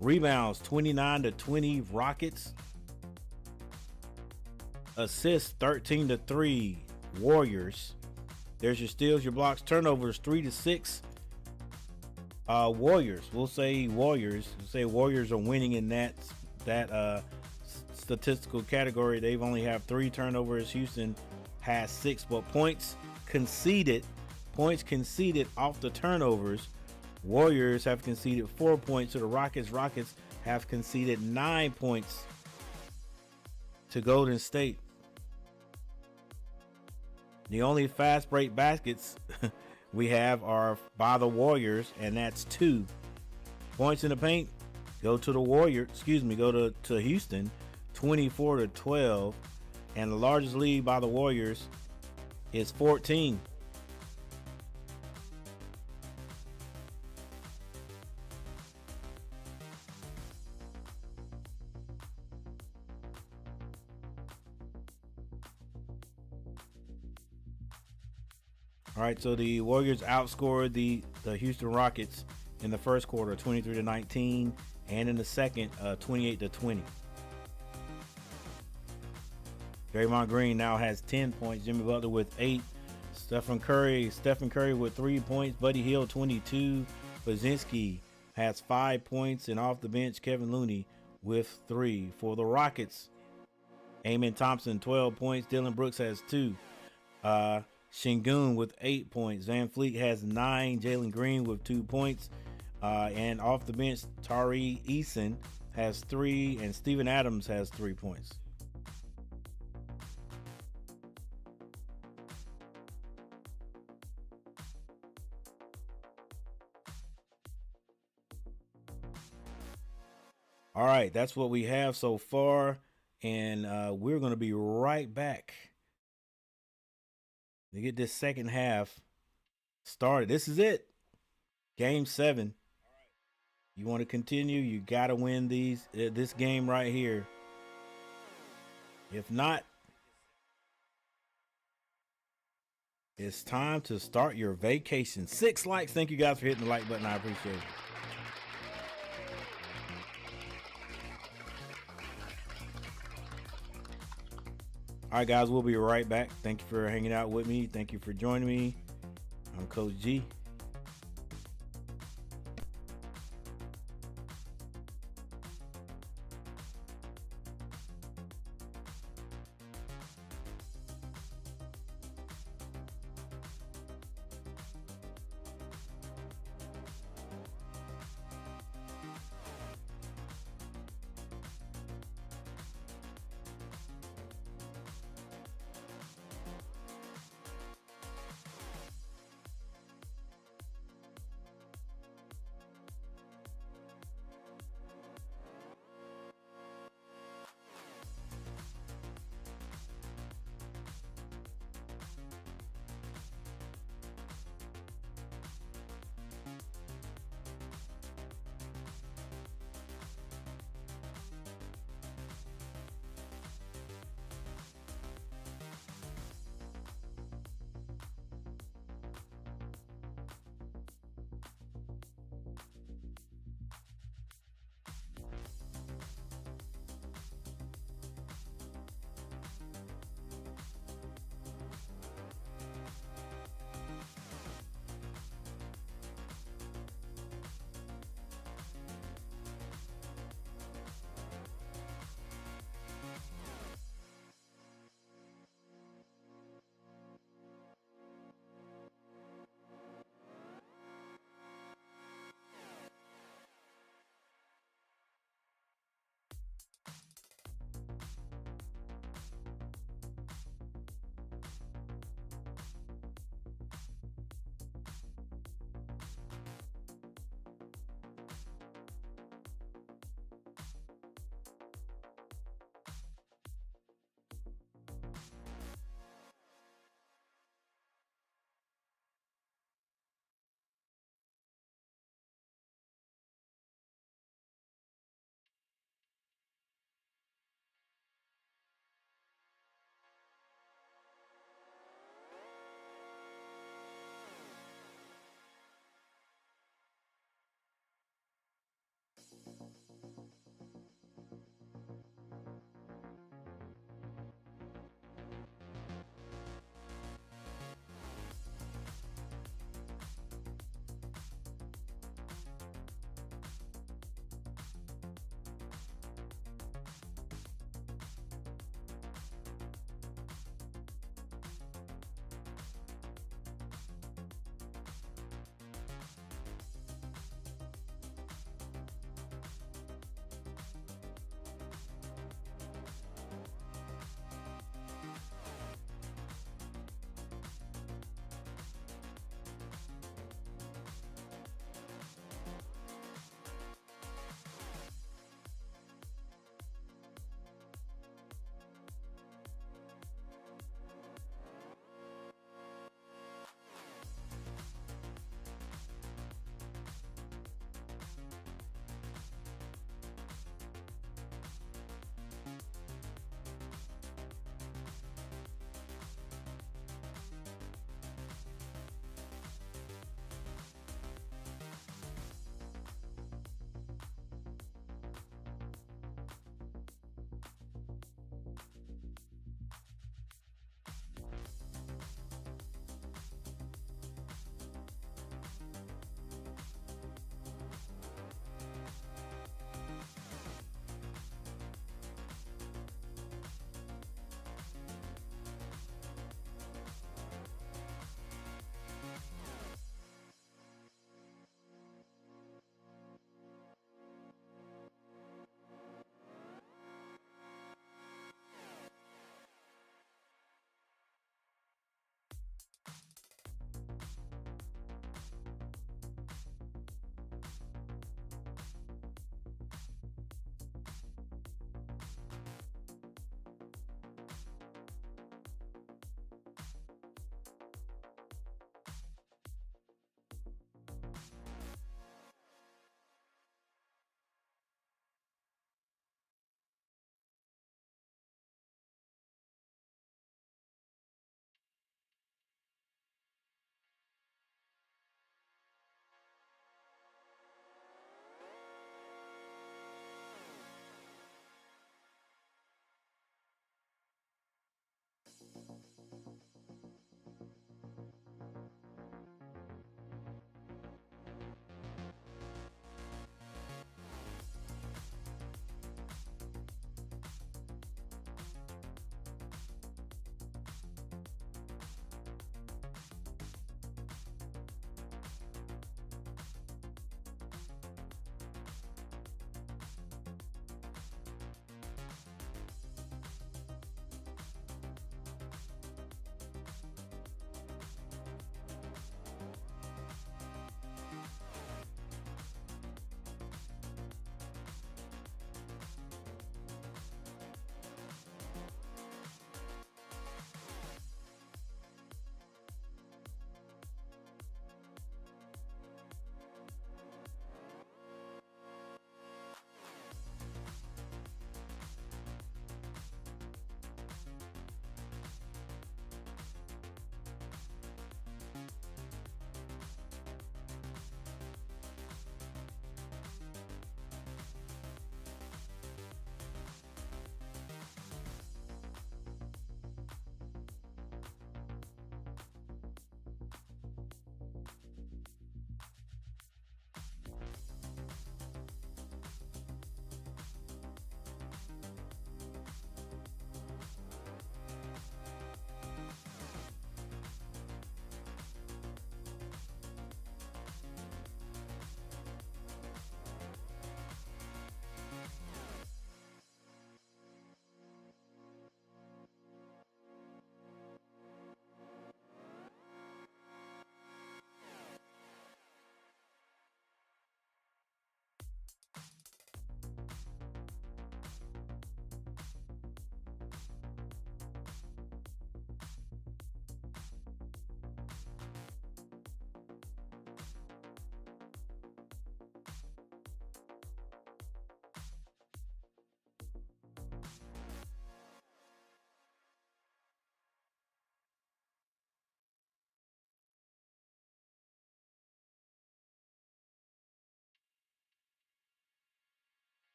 Rebounds, 29-20 Rockets. Assists, 13-3 Warriors. There's your steals, your blocks, turnovers, 3-6 Warriors. We'll say Warriors. We'll say Warriors are winning in that statistical category. They've only have 3 turnovers. Houston has 6, but points conceded off the turnovers. Warriors have conceded 4 points to the Rockets. Rockets have conceded 9 points to Golden State. The only fast break baskets we have are by the Warriors, and that's 2 points in the paint. Go to the Warriors, go to Houston, 24-12, and the largest lead by the Warriors is 14. All right, so the Warriors outscored the Houston Rockets in the first quarter, 23-19, and in the second, 28-20. Draymond Green now has 10 points. Jimmy Butler with 8. Stephen Curry with 3 points. Buddy Hield 22. Bazinski has 5 points, and off the bench, Kevin Looney with 3. For the Rockets, Amen Thompson 12 points. Dylan Brooks has 2. Sengun with 8 points. Van Fleet has 9. Jalen Green with 2 points. And off the bench, Tari Eason has 3. And Steven Adams has 3 points. All right, that's what we have so far. And we're going to be right back to get this second half started. This is it. Game 7. You want to continue, you got to win this game right here. If not, it's time to start your vacation. 6 likes. Thank you guys for hitting the like button. I appreciate it. All right, guys, we'll be right back. Thank you for hanging out with me. Thank you for joining me. I'm Coach G.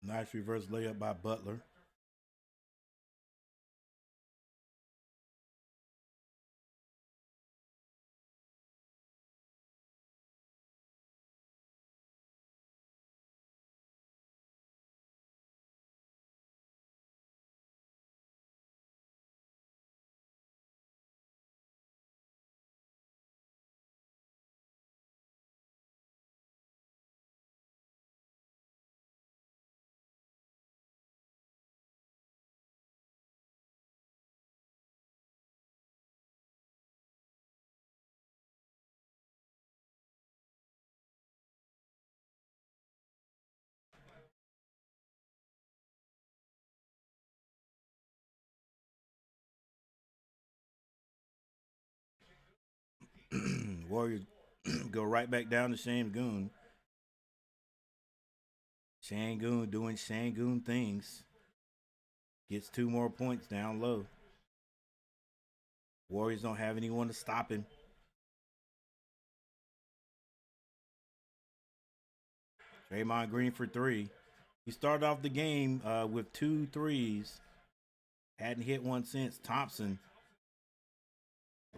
Nice reverse layup by Butler. Warriors go right back down to Şengün. Şengün doing Şengün things. Gets 2 more points down low. Warriors don't have anyone to stop him. Draymond Green for 3. He started off the game with 2 threes. Hadn't hit one since. Thompson,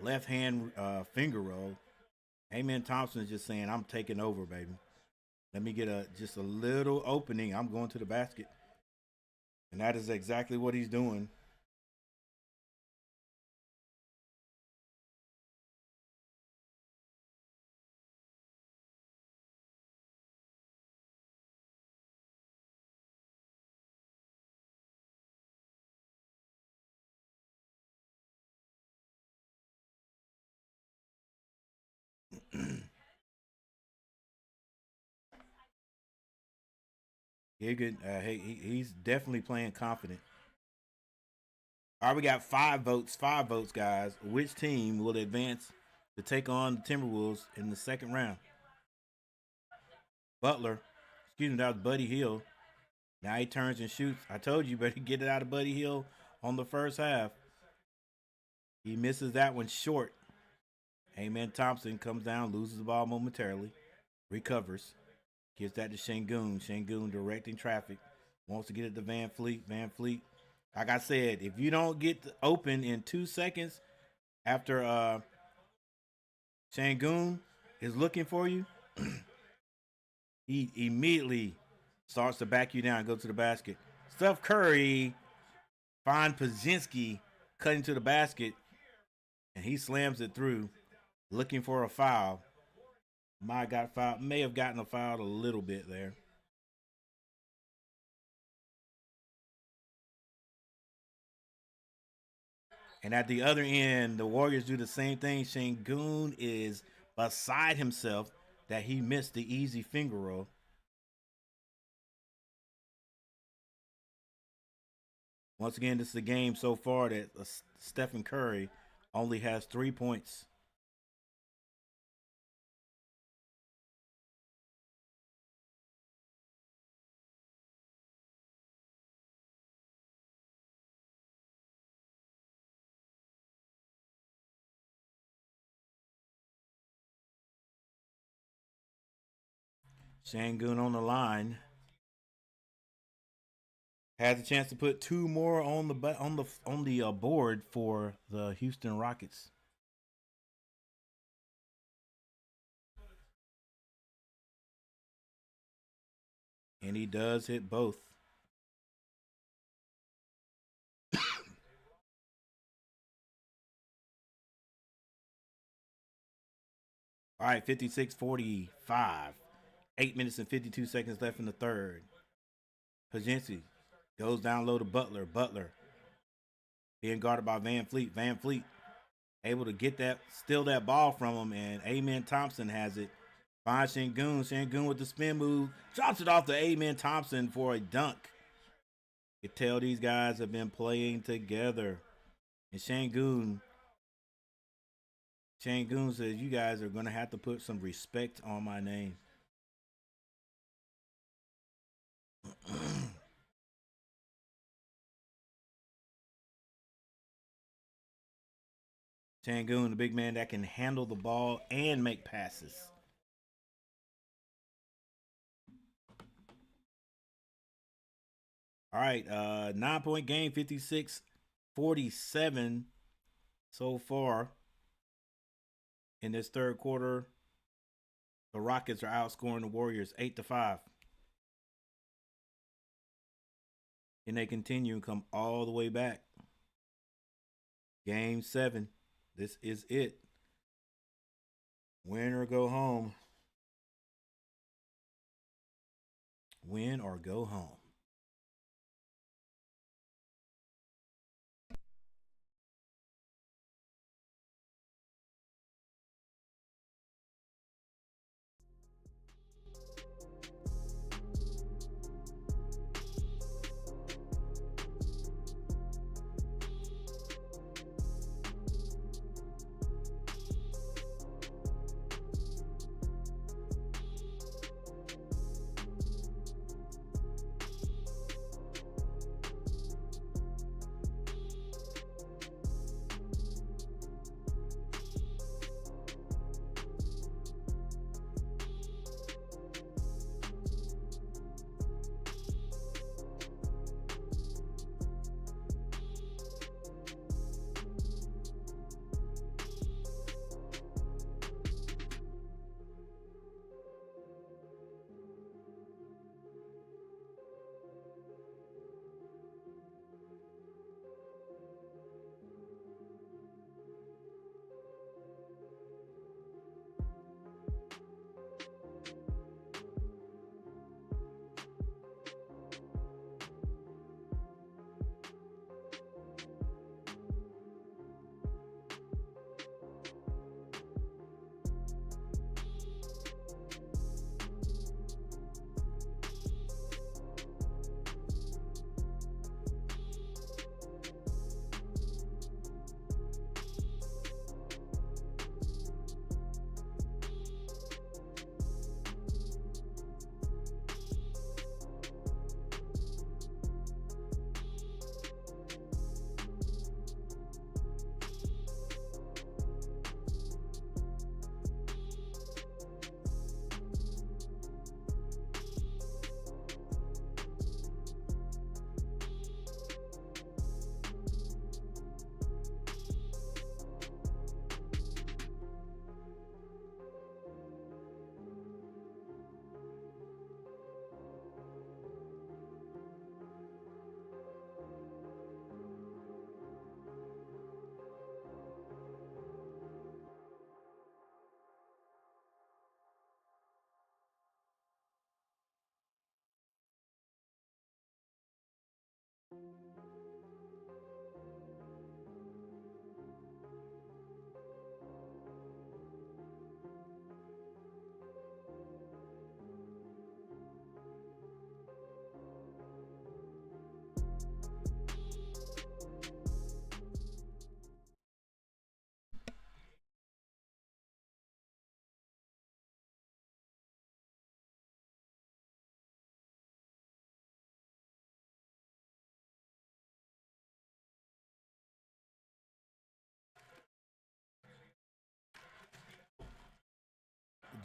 left hand finger roll. Amen Thompson is just saying, I'm taking over, baby. Let me get just a little opening. I'm going to the basket. And that is exactly what he's doing. He's definitely playing confident. All right, we got 5 votes. 5 votes, guys. Which team will advance to take on the Timberwolves in the second round? Butler. Excuse me, that was Buddy Hield. Now he turns and shoots. I told you, better get it out of Buddy Hield on the first half. He misses that one short. Amen Thompson comes down, loses the ball momentarily, recovers, gives that to Şengün. Şengün directing traffic, wants to get it to Van Fleet. Van Fleet, like I said, if you don't get open in 2 seconds after Şengün is looking for you, he immediately starts to back you down and go to the basket. Steph Curry finds Podziemski cutting to the basket, and he slams it through, looking for a foul. May have gotten a foul a little bit there. And at the other end, the Warriors do the same thing. Şengün is beside himself that he missed the easy finger roll. Once again, this is a game so far that Stephen Curry only has 3 points. Şengün on the line has a chance to put 2 more on the board for the Houston Rockets. And he does hit both. All right, 56-45. 8 minutes and 52 seconds left in the third. Podziemski goes down low to Butler. Butler being guarded by Van Fleet. Van Fleet able to steal that ball from him, and Amen Thompson has it. Finds Şengün. Şengün with the spin move. Drops it off to Amen Thompson for a dunk. You tell these guys have been playing together. And Şengün says, you guys are going to have to put some respect on my name. Şengün, the big man that can handle the ball and make passes. All right, 9-point game, 56-47 so far in this third quarter. The Rockets are outscoring the Warriors 8-5. And they continue and come all the way back. Game 7. This is it. Win or go home. Win or go home.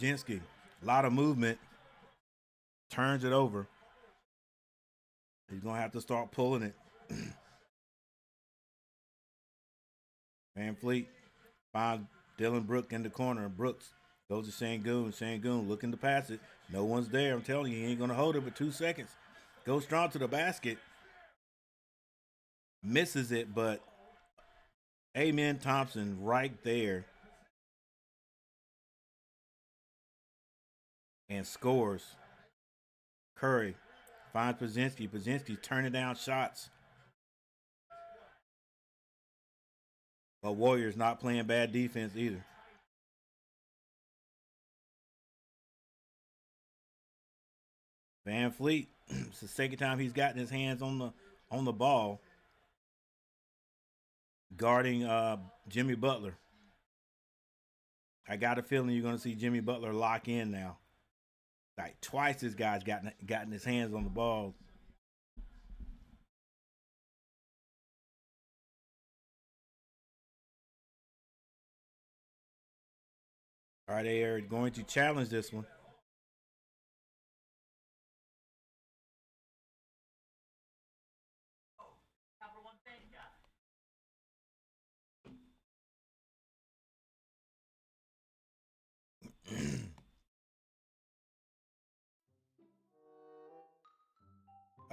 Jinsky, a lot of movement, turns it over. He's going to have to start pulling it. Van Fleet finds Dylan Brooks in the corner. Brooks goes to Sengun. Sengun looking to pass it. No one's there. I'm telling you, he ain't going to hold it for 2 seconds. Goes strong to the basket. Misses it, but Amen Thompson right there. And scores. Curry finds Podziemski. Podziemski turning down shots. But Warriors not playing bad defense either. Van Fleet, it's the second time he's gotten his hands on the ball, guarding Jimmy Butler. I got a feeling you're going to see Jimmy Butler lock in now. Like twice this guy's gotten his hands on the ball. All right, they are going to challenge this one.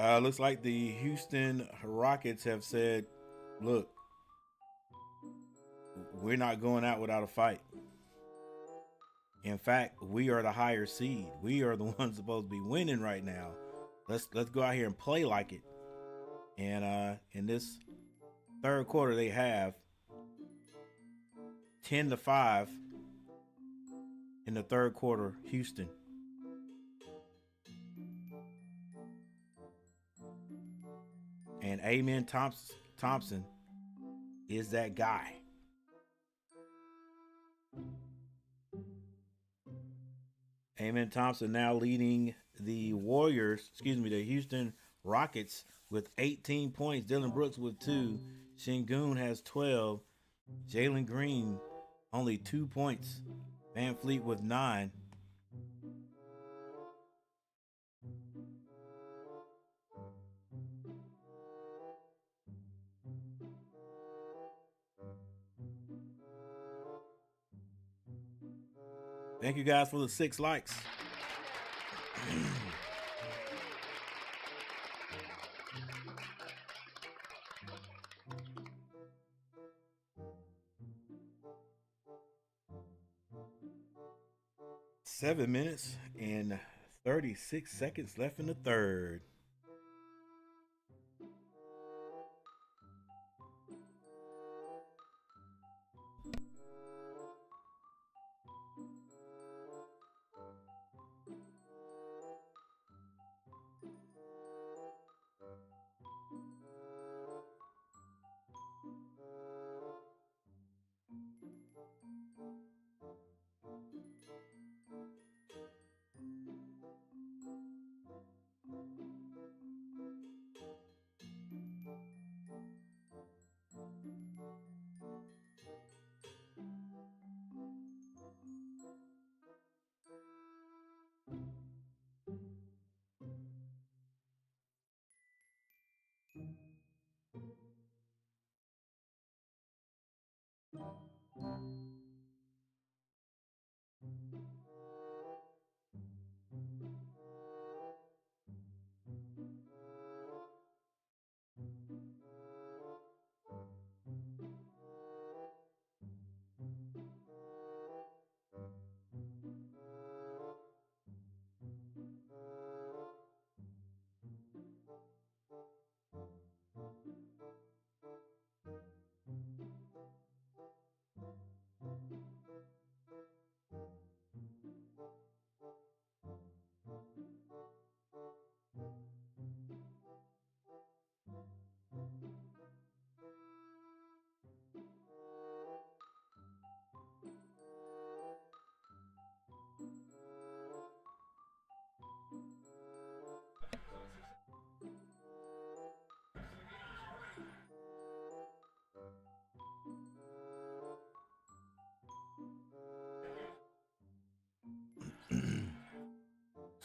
Looks like the Houston Rockets have said, look, we're not going out without a fight. In fact, we are the higher seed. We are the ones supposed to be winning right now. Let's go out here and play like it. And in this third quarter, they have 10-5 in the third quarter, Houston. And Amen Thompson is that guy. Amen Thompson now leading the the Houston Rockets with 18 points. Dylan Brooks with 2. Sengun has 12. Jalen Green only 2 points. Van Fleet with 9. Thank you guys for the 6 likes. 7 minutes and 36 seconds left in the third.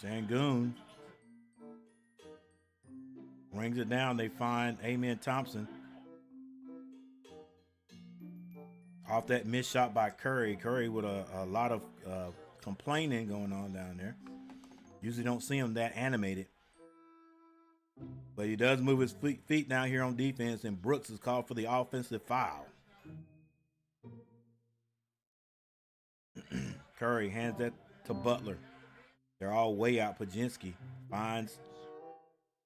Sengun brings it down. They find Amen Thompson off that missed shot by Curry. Curry with a lot of complaining going on down there. Usually don't see him that animated. But he does move his feet down here on defense, and Brooks is called for the offensive foul. Curry hands that to Butler. They're all way out. Pajinski finds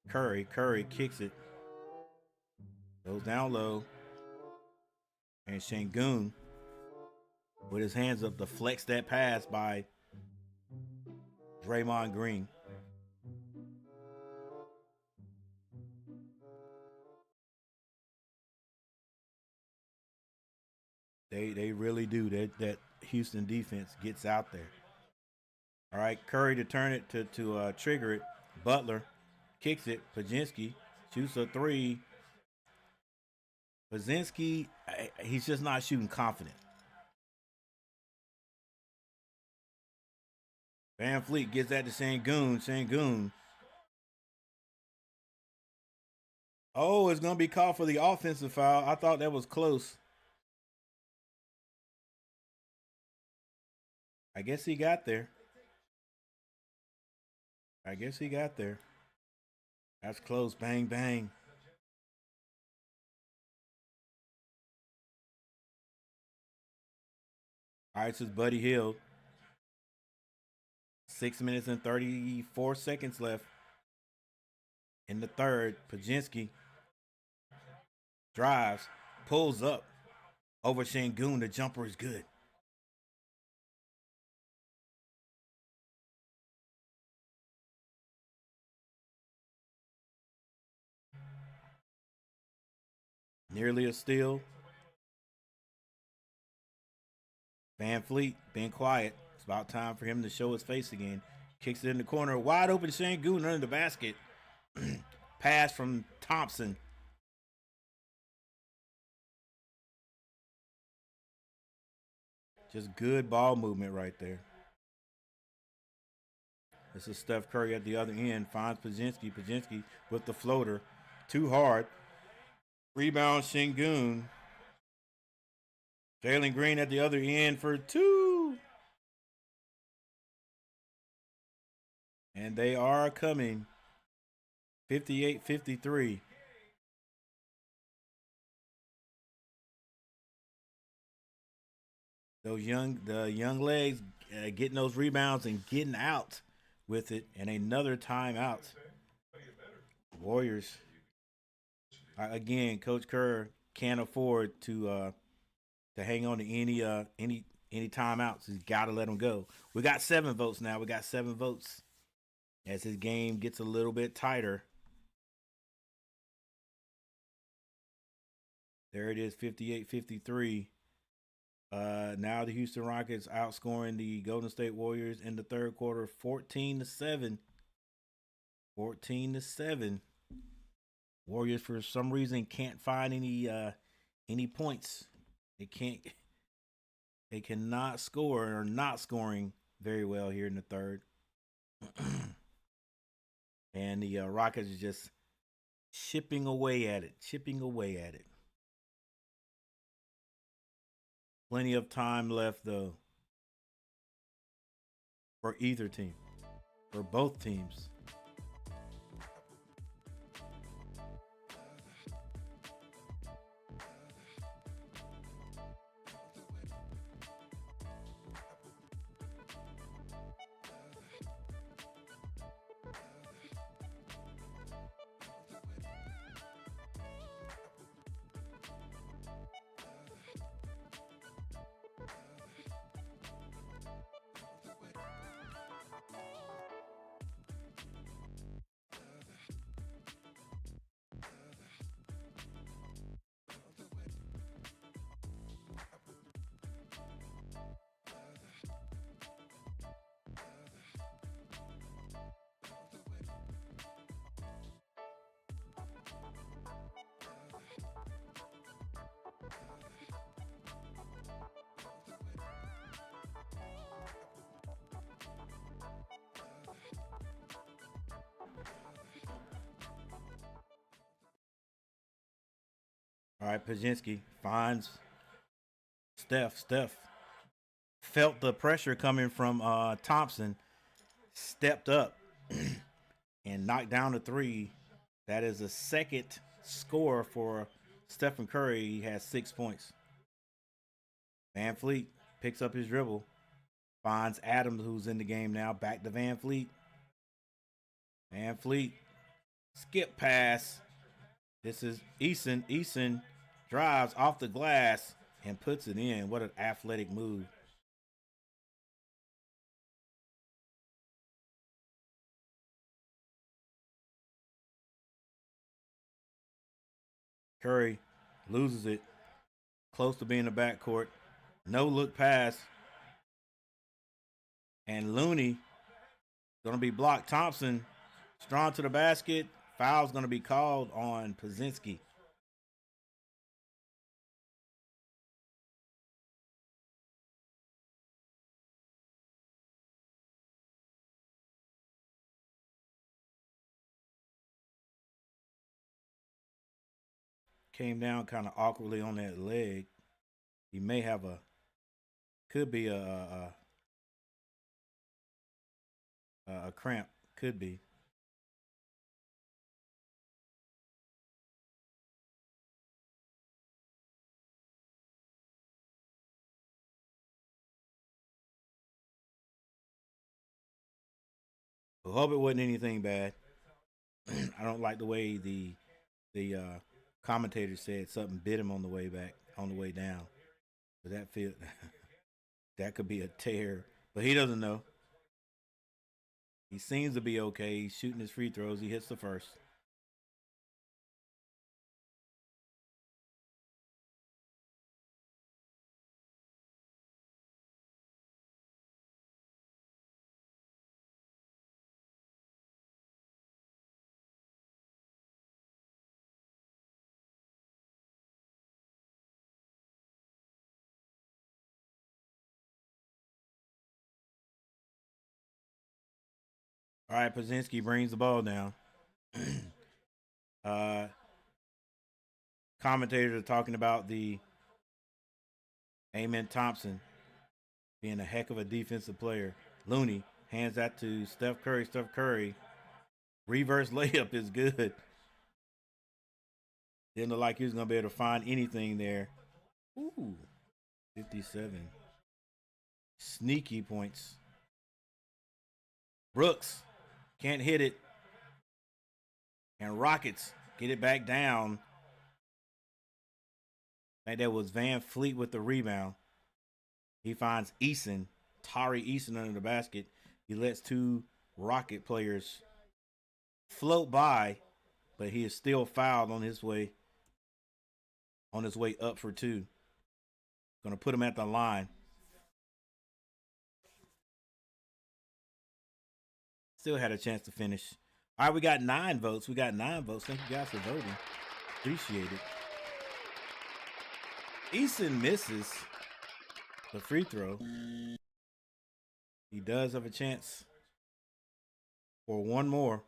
Curry. Curry kicks it. Goes down low. And Sengun with his hands up deflects that pass by Draymond Green. They really do. That Houston defense gets out there. All right, Curry to turn it to trigger it. Butler kicks it. Pajinski shoots a 3. Pajinski, he's just not shooting confident. Van Fleet gets that to Sengun. Sengun. Oh, it's going to be called for the offensive foul. I thought that was close. I guess he got there. That's close. Bang, bang. All right, this is Buddy Hield. 6 minutes and 34 seconds left in the third. Pajinski drives, pulls up over Shangoon. The jumper is good. Nearly a steal. Van Fleet been quiet. It's about time for him to show his face again. Kicks it in the corner. Wide open Shangoon under the basket. Pass from Thompson. Just good ball movement right there. This is Steph Curry at the other end. Finds Pajinski. Pajinski with the floater. Too hard. Rebound Shingun. Jalen Green at the other end for two. And they are coming. 58-53. The young legs getting those rebounds and getting out with it, and another timeout. Warriors again. Coach Kerr can't afford to hang on to any timeouts. He's got to let them go. We got 7 votes now. We got 7 votes as his game gets a little bit tighter. There it is, 58-53. Now the Houston Rockets outscoring the Golden State Warriors in the third quarter, 14-7. 14-7. Warriors for some reason can't find any points. They cannot score or not scoring very well here in the third. And the Rockets are just chipping away at it. Plenty of time left, though, for either team, for both teams. All right, Pajinski finds Steph. Steph felt the pressure coming from Thompson, stepped up and knocked down the three. That is a second score for Stephen Curry. He has 6 points. Van Fleet picks up his dribble, finds Adams, who's in the game now. Back to Van Fleet. Van Fleet, skip pass. This is Eason. Eason drives off the glass and puts it in. What an athletic move. Curry loses it. Close to being in the backcourt. No look pass. And Looney going to be blocked. Thompson strong to the basket. Foul's going to be called on Pajinski. Came down kind of awkwardly on that leg. He may have could be a cramp. Could be. I hope it wasn't anything bad. I don't like the way the commentator said something bit him on the way back, on the way down. But that feel that could be a tear. But he doesn't know. He seems to be okay. He's shooting his free throws. He hits the first. All right, Pazinski brings the ball down. uh, Commentators are talking about the Amen Thompson being a heck of a defensive player. Looney hands that to Steph Curry. Steph Curry, reverse layup is good. Didn't look like he was going to be able to find anything there. Ooh, 57. Sneaky points. Brooks can't hit it. And Rockets get it back down. I think that was Van Fleet with the rebound. He finds Eason, Tari Eason under the basket. He lets two Rocket players float by, but he is still fouled on his way up for two. Going to put him at the line. Still had a chance to finish. All right, we got 9 votes. Thank you guys for voting. Appreciate it. Eason misses the free throw. He does have a chance for one more.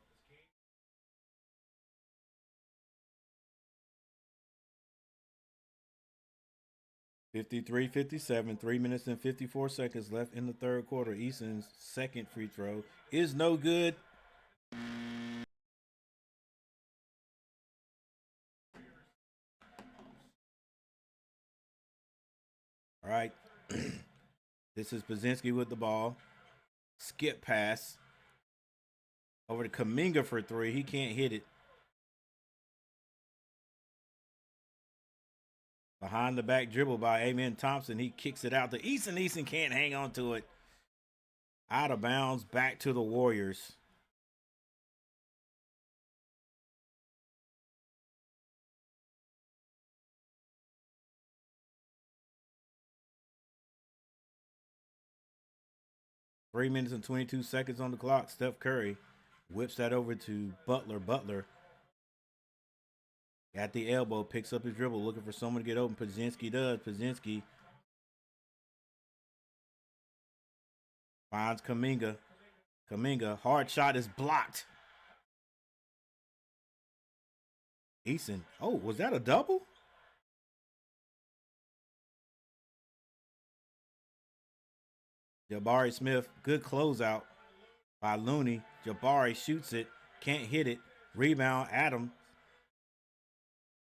(53-57), 3 minutes and 54 seconds left in the third quarter. Eason's second free throw is no good. All right. This is Pazinski with the ball. Skip pass. Over to Kuminga for 3. He can't hit it. Behind the back dribble by Amen Thompson. He kicks it out to Eason. Eason can't hang on to it. Out of bounds, back to the Warriors. Three minutes and 22 seconds on the clock. Steph Curry whips that over to Butler. Butler at the elbow, picks up his dribble, looking for someone to get open. Pazinski does. Pazinski finds Kuminga. Kuminga, hard shot is blocked. Eason. Oh, was that a double? Jabari Smith, good closeout by Looney. Jabari shoots it, can't hit it. Rebound, Adam.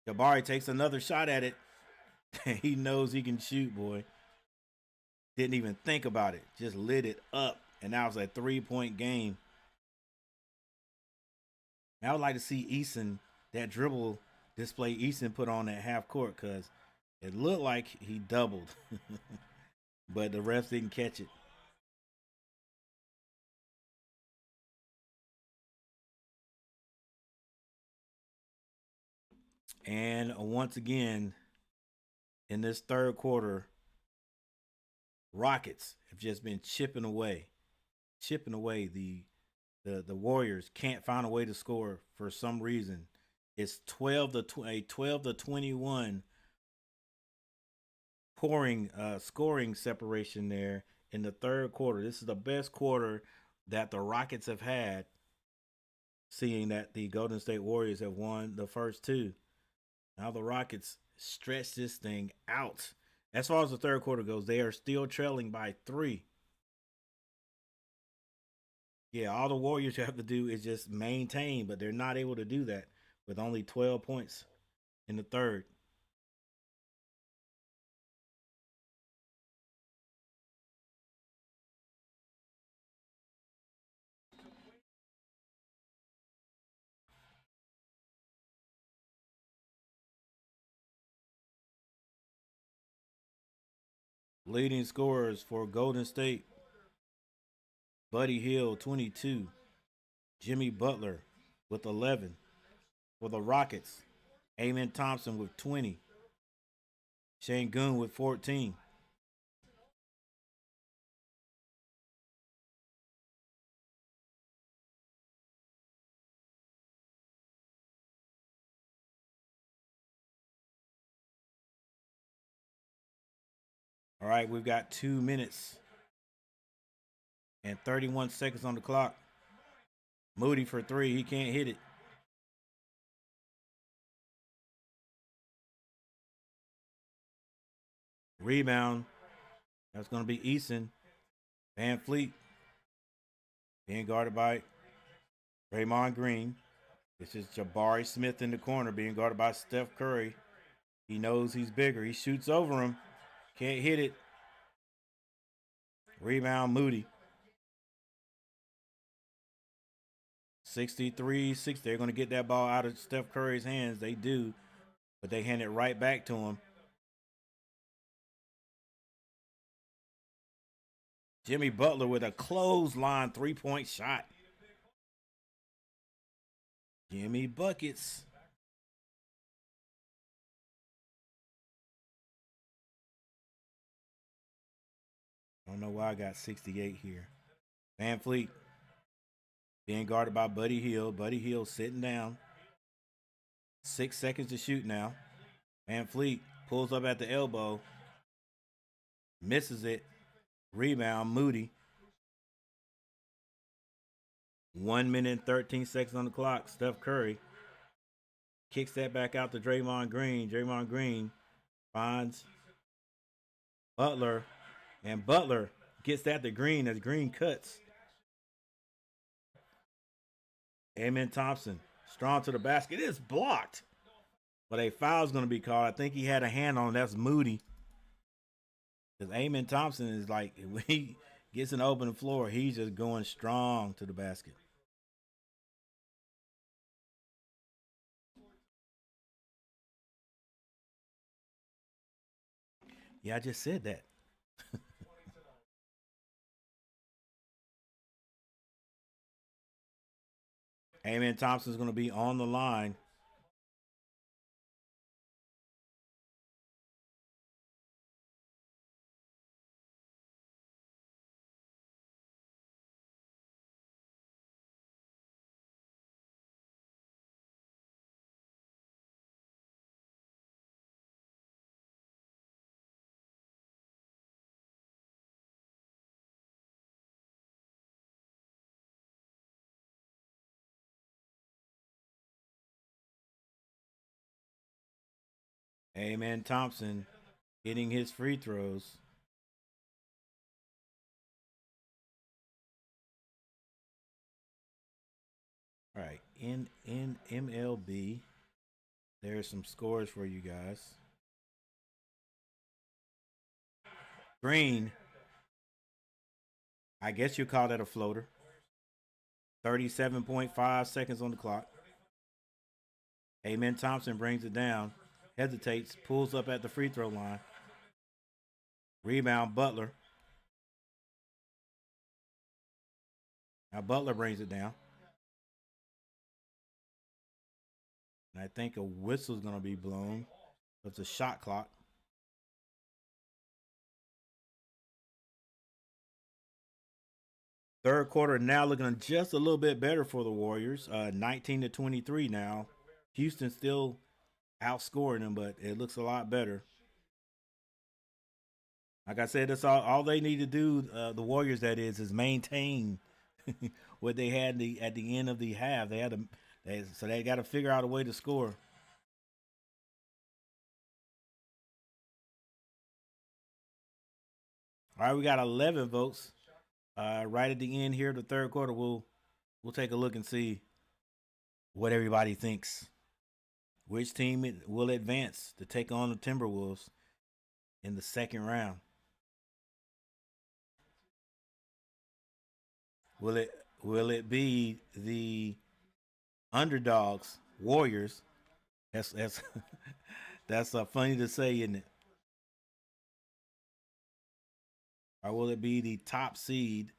Jabari takes another shot at it. He knows he can shoot, boy. Didn't even think about it. Just lit it up. And now it's a 3-point game. I would like to see Eason, that dribble display Eason put on at half court, because it looked like he doubled. But the refs didn't catch it. And once again, in this third quarter, Rockets have just been chipping away. The Warriors can't find a way to score for some reason. It's 12 to 21 scoring separation there in the third quarter. This is the best quarter that the Rockets have had, seeing that the Golden State Warriors have won the first 2. Now the Rockets stretch this thing out. As far as the third quarter goes, they are still trailing by 3. Yeah, all the Warriors have to do is just maintain, but they're not able to do that with only 12 points in the third. Leading scorers for Golden State: Buddy Hield, 22. Jimmy Butler with 11. For the Rockets, Amen Thompson with 20. Sengun with 14. All right, we've got 2 minutes and 31 seconds on the clock. Moody for three. He can't hit it. Rebound. That's going to be Eason. VanVleet being guarded by Draymond Green. This is Jabari Smith in the corner being guarded by Steph Curry. He knows he's bigger. He shoots over him. Can't hit it. Rebound Moody. 63-60. They're going to get that ball out of Steph Curry's hands. They do, but they hand it right back to him. Jimmy Butler with a clothesline three-point shot. Jimmy buckets. I don't know why I got 68 here. VanVleet being guarded by Buddy Hield. Buddy Hield sitting down. 6 seconds to shoot now. VanVleet pulls up at the elbow. Misses it. Rebound, Moody. 1 minute and 13 seconds on the clock. Steph Curry kicks that back out to Draymond Green. Draymond Green finds Butler, and Butler gets that to Green as Green cuts. Amen Thompson, strong to the basket. It is blocked, but a foul is going to be called. I think he had a hand on him. That's Moody. Because Amen Thompson is like, when he gets an open floor, he's just going strong to the basket. Yeah, I just said that. Amen Thompson's going to be on the line. Amen Thompson hitting his free throws. All right, in MLB, there's some scores for you guys. Green, I guess you call that a floater. 37.5 seconds on the clock. Amen Thompson brings it down, hesitates, pulls up at the free throw line. Rebound Butler. Now Butler brings it down. And I think a whistle's going to be blown. It's a shot clock. Third quarter now looking just a little bit better for the Warriors. 19-23 now. Houston still outscoring them, but it looks a lot better. Like I said, that's all they need to do. The Warriors, that is maintain what they had at the end of the half. So they got to figure out a way to score. All right, we got 11 votes. Right at the end here, the third quarter, we'll take a look and see what everybody thinks. Which team will advance to take on the Timberwolves in the second round? Will it be the underdogs, Warriors? That's that's funny to say, isn't it? or will it be the top seed?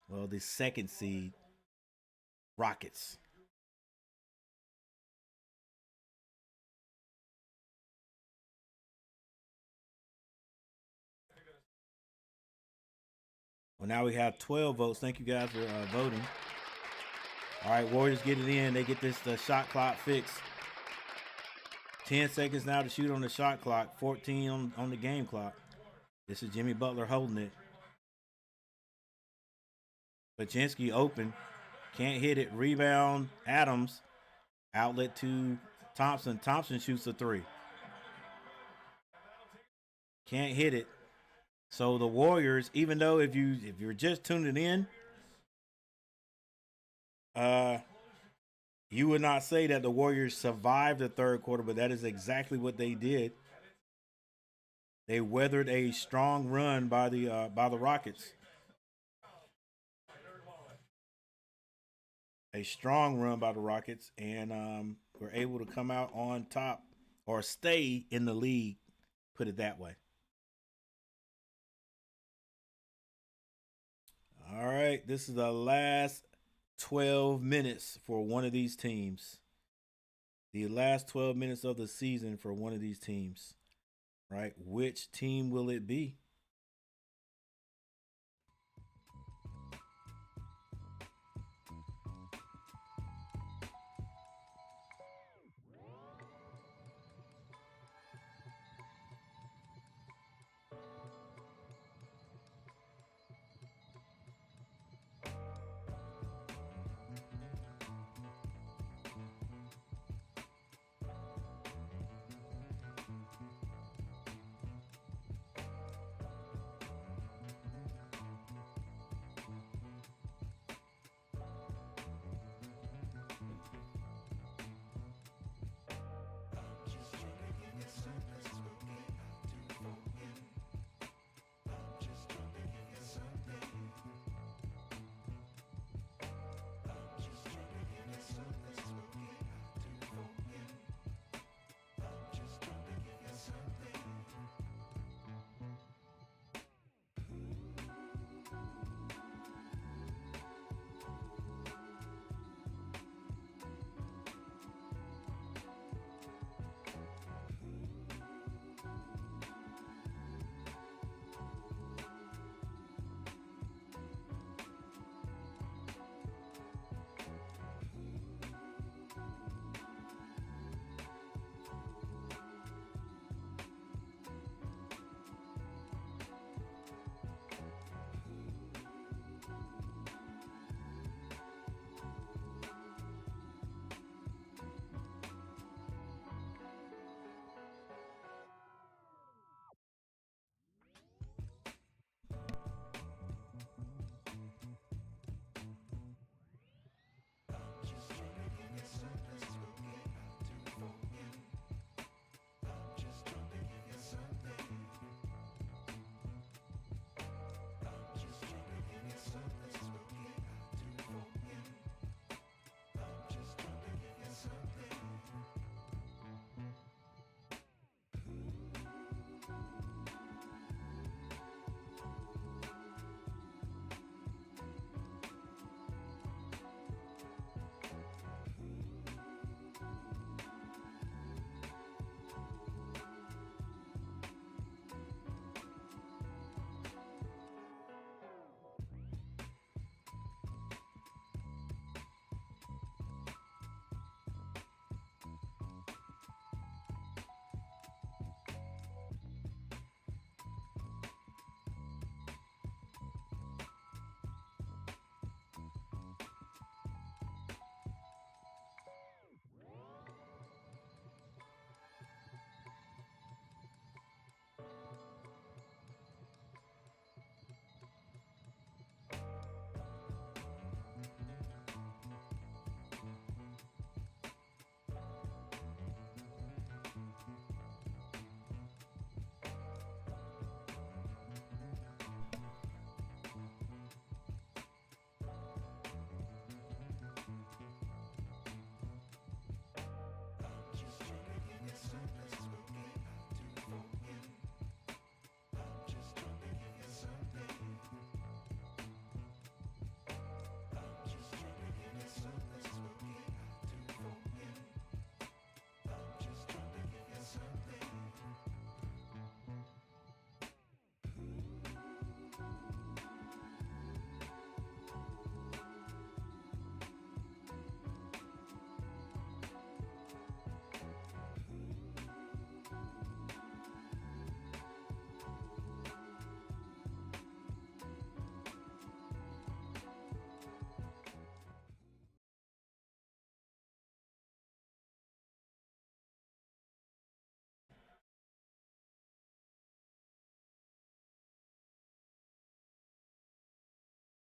Well, the second seed, Rockets. Well, now we have 12 votes. Thank you guys for voting. All right, Warriors get it in. They get this shot clock fixed. 10 seconds now to shoot on the shot clock. 14 on the game clock. This is Jimmy Butler holding it. Pachinski open. Can't hit it. Rebound. Adams. Outlet to Thompson. Thompson shoots a three. Can't hit it. So the Warriors, even though if you're just tuning in, you would not say that the Warriors survived the third quarter, but that is exactly what they did. They weathered a strong run by the Rockets. A strong run by the Rockets, and were able to come out on top or stay in the league. Put it that way. All right, this is the last 12 minutes for one of these teams. The last 12 minutes of the season for one of these teams. Right? Which team will it be?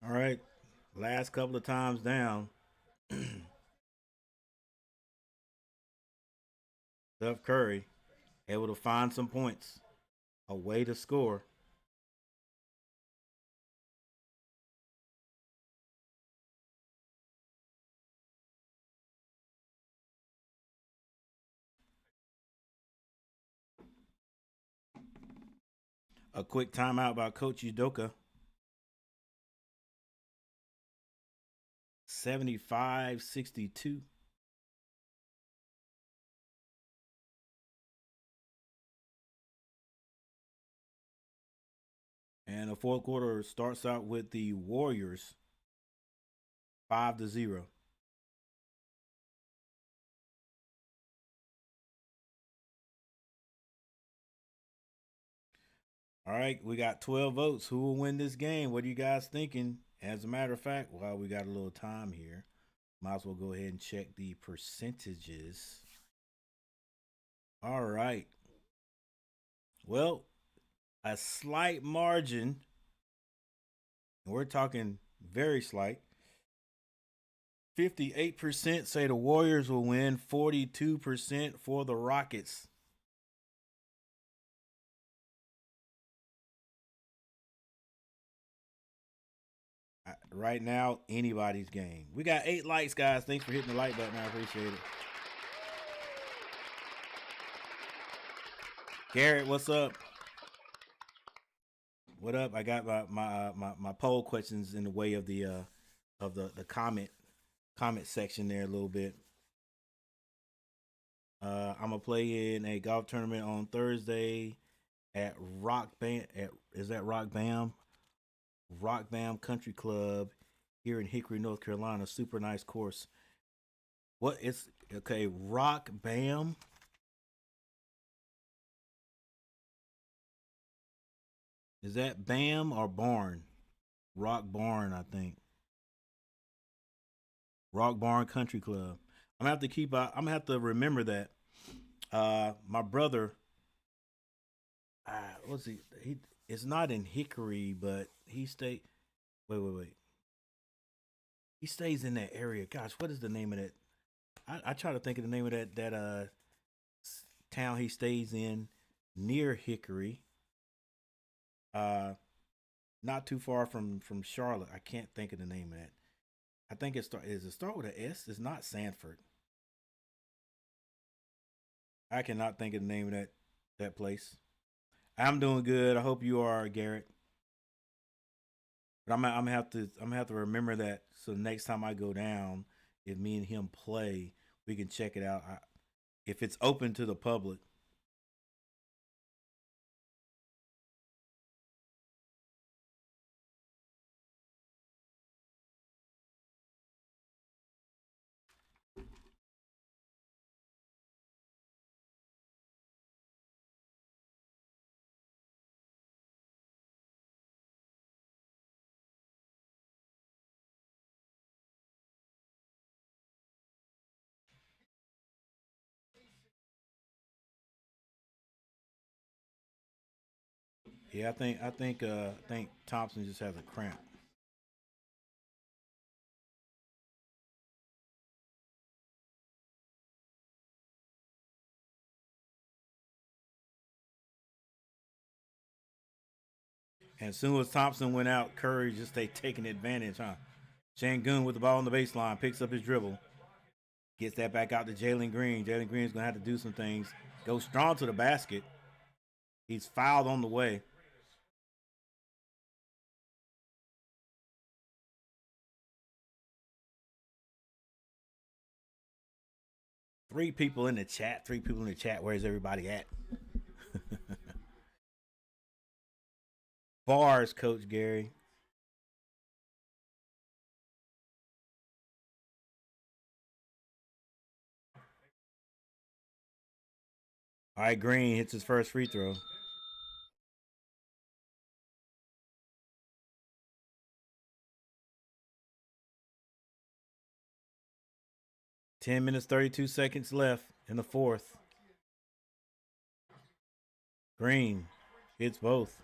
All right. Last couple of times down. Steph Curry able to find some points. A way to score. A quick timeout by Coach Udoka. 75-62. And the fourth quarter starts out with the Warriors 5-0. All right, we got 12 votes. Who will win this game? What are you guys thinking? As a matter of fact, while we got a little time here, might as well go ahead and check the percentages. All right. Well, a slight margin. We're talking very slight. 58% say the Warriors will win, 42% for the Rockets. Right now, anybody's game. We got 8 likes, guys. Thanks for hitting the like button. I appreciate it. Garrett, what's up? What up? I got my poll questions in the way of the comment section there a little bit. I'm gonna play in a golf tournament on Thursday at Rock Bam. Is that Rock Bam? Rock Bam Country Club here in Hickory, North Carolina. Super nice course. What is okay? Rock Bam. Is that Bam or Barn? Rock Barn, I think. Rock Barn Country Club. I'm gonna have to keep. I'm gonna have to remember that. My brother. What's he? He. It's not in Hickory, but he stay. Wait. He stays in that area. Gosh, what is the name of that? I try to think of the name of that town he stays in near Hickory. Uh, Not too far from Charlotte. I can't think of the name of that. I think it start with an S? It's not Sanford. I cannot think of the name of that place. I'm doing good. I hope you are, Garrett. But I'm gonna have to remember that. So next time I go down, if me and him play, we can check it out. If it's open to the public. Yeah, I think Thompson just has a cramp. And as soon as Thompson went out, Curry just taking advantage, huh? Shangun with the ball on the baseline, picks up his dribble, gets that back out to Jalen Green. Jalen Green's gonna have to do some things. Goes strong to the basket. He's fouled on the way. Three people in the chat. Three people in the chat. Where's everybody at? Bars, Coach Gary. All right, Green hits his first free throw. Ten minutes, 32 seconds left in the fourth. Green hits both.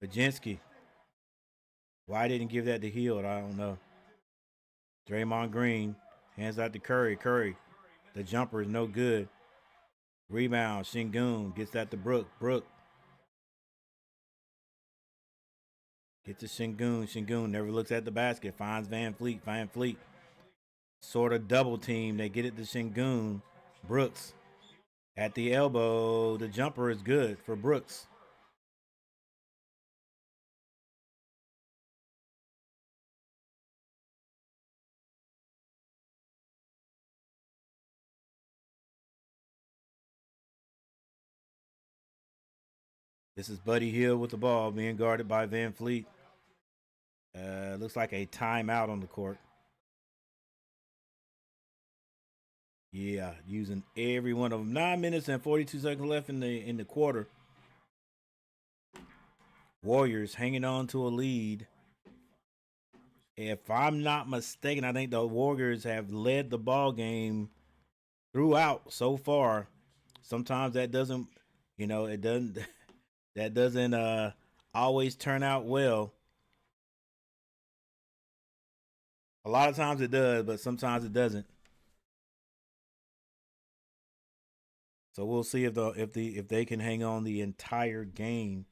Baginski. Why didn't give that to Hield? I don't know. Draymond Green hands out to Curry. Curry, the jumper is no good. Rebound. Şengün gets that to Brook. Brook gets to Şengün. Şengün never looks at the basket. Finds Van Fleet. Van Fleet sort of double team. They get it to Şengün. Brooks at the elbow. The jumper is good for Brooks. This is Buddy Hield with the ball being guarded by Van Fleet. Looks like a timeout on the court. Yeah, using every one of them. 9 minutes and 42 seconds left in the quarter. Warriors hanging on to a lead. If I'm not mistaken, I think the Warriors have led the ball game throughout so far. Sometimes that doesn't, it doesn't that doesn't always turn out well. A lot of times it does, but sometimes it doesn't. So we'll see if they can hang on the entire game.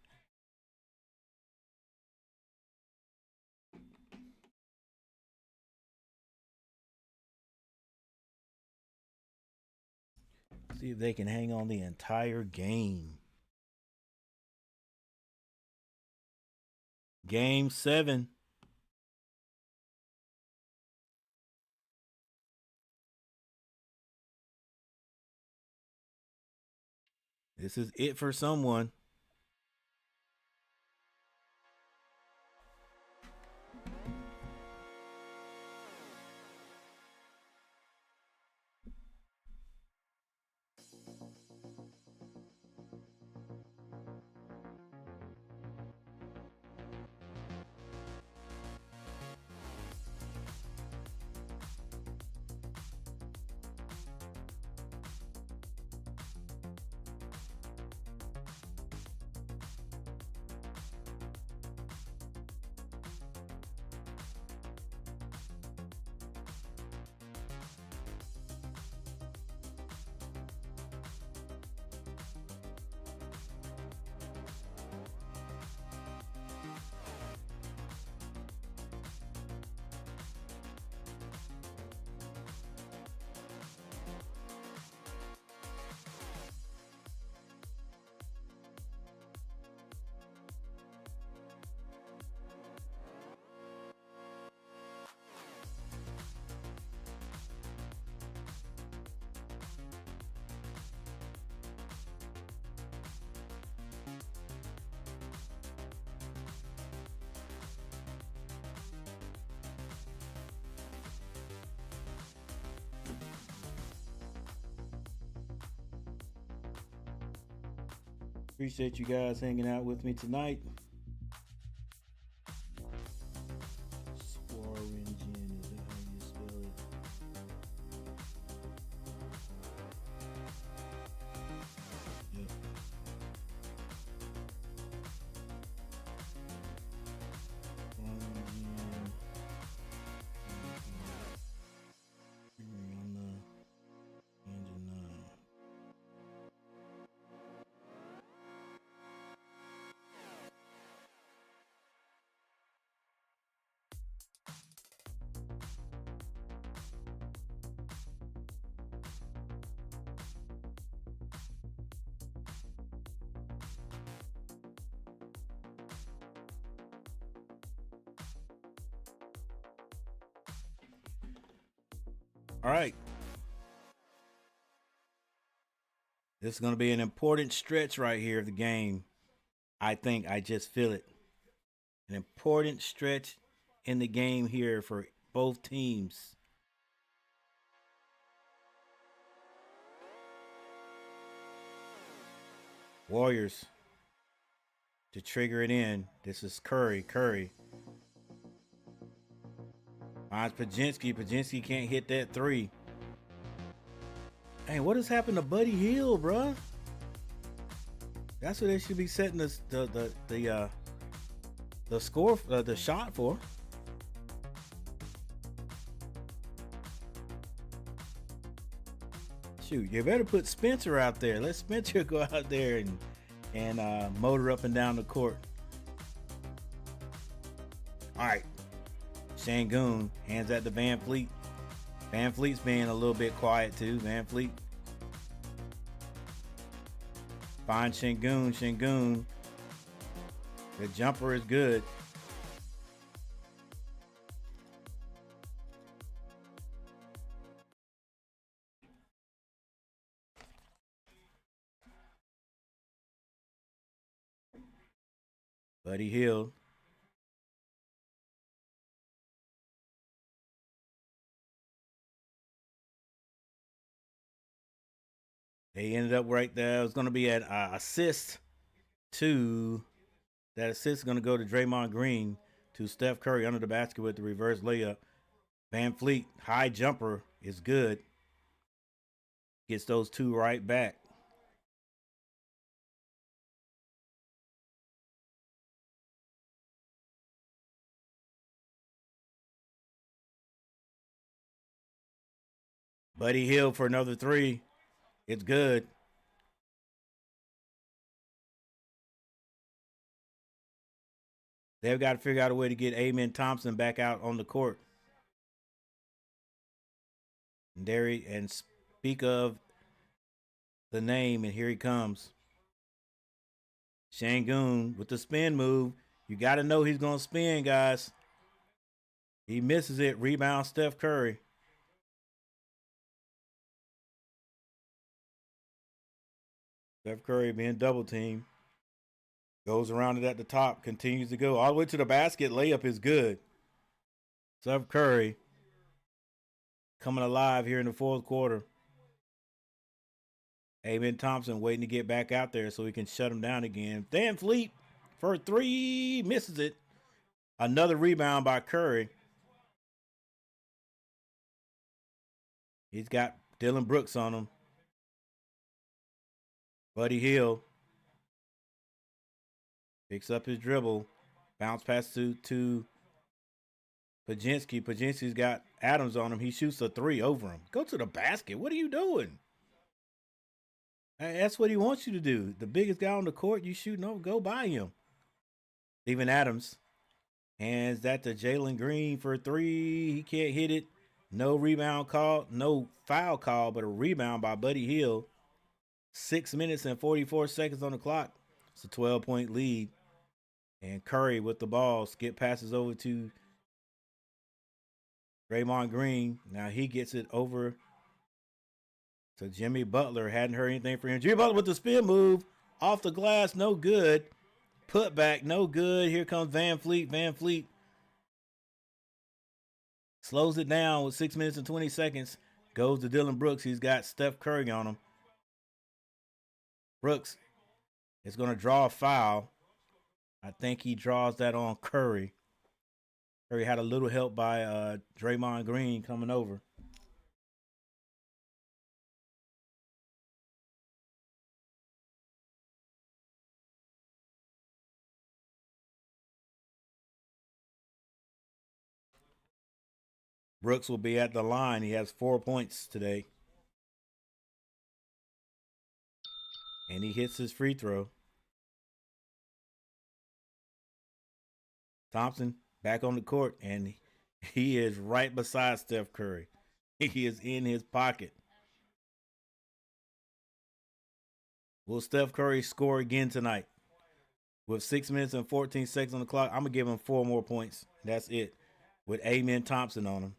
See if they can hang on the entire game. Game 7. This is it for someone. Appreciate you guys hanging out with me tonight. Swearingen, is that how you spell it? Yep. All right. This is going to be an important stretch right here of the game. I think I just feel it. An important stretch in the game here for both teams. Warriors to trigger it in. This is Curry. Curry finds Baginski. Baginski can't hit that three. Hey, what has happened to Buddy Hield, bruh? That's what they should be setting the the score, the shot for. Shoot, you better put Spencer out there. Let Spencer go out there and motor up and down the court. All right, Şengün hands that to Van Fleet. Van Fleet's being a little bit quiet too. Van Fleet finds Şengün. Şengün, the jumper is good. Buddy Hield. They ended up right there. It was going to be an assist to that assist is going to go to Draymond Green to Steph Curry under the basket with the reverse layup. Van Fleet, high jumper is good. Gets those two right back. Buddy Hield for another three. It's good. They've got to figure out a way to get Amen Thompson back out on the court. And speak of the name, and here he comes. Şengün with the spin move. You got to know he's going to spin, guys. He misses it. Rebound, Steph Curry. Steph Curry being double teamed. Goes around it at the top. Continues to go all the way to the basket. Layup is good. Steph Curry coming alive here in the fourth quarter. Amen Thompson waiting to get back out there so he can shut him down again. Van Fleet for three. Misses it. Another rebound by Curry. He's got Dillon Brooks on him. Buddy Hield picks up his dribble. Bounce pass to Podziemski. Podziemski's got Adams on him. He shoots a three over him. Go to the basket. What are you doing? That's what he wants you to do. The biggest guy on the court, you shooting over, go by him. Steven Adams hands that to Jalen Green for three. He can't hit it. No rebound call. No foul call, but a rebound by Buddy Hield. 6 minutes and 44 seconds on the clock. It's a 12-point lead. And Curry with the ball. Skip passes over to Draymond Green. Now he gets it over to Jimmy Butler. Hadn't heard anything from him. Jimmy Butler with the spin move. Off the glass, no good. Put back, no good. Here comes Van Fleet. Van Fleet slows it down with 6 minutes and 20 seconds. Goes to Dillon Brooks. He's got Steph Curry on him. Brooks is going to draw a foul. I think he draws that on Curry. Curry had a little help by Draymond Green coming over. Brooks will be at the line. He has 4 points today. And he hits his free throw. Thompson back on the court, and he is right beside Steph Curry. He is in his pocket. Will Steph Curry score again tonight? With 6 minutes and 14 seconds on the clock, I'm going to give him 4 more points. That's it. With Amen Thompson on him.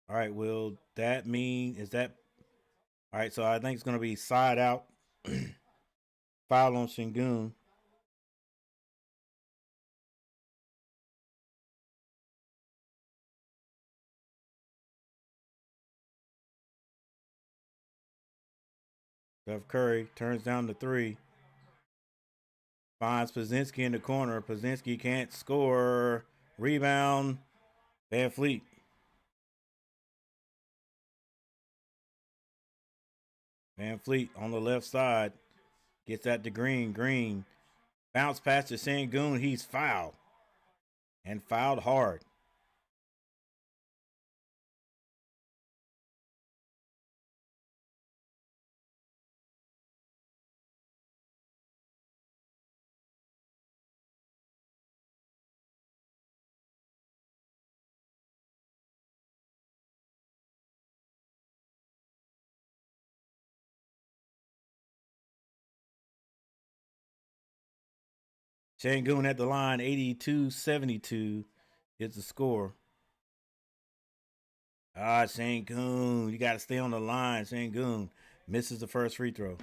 All right, will that mean, is that, all right, so I think it's going to be side out, foul on Şengün. Steph Curry turns down the three. Finds Pozinski in the corner. Pozinski can't score. Rebound. Van Fleet. Van Fleet on the left side. Gets that to Green. Green. Bounce pass to Sengun. He's fouled. And fouled hard. Sengun at the line. 82-72 is the score. Sengun. You got to stay on the line. Sengun misses the first free throw.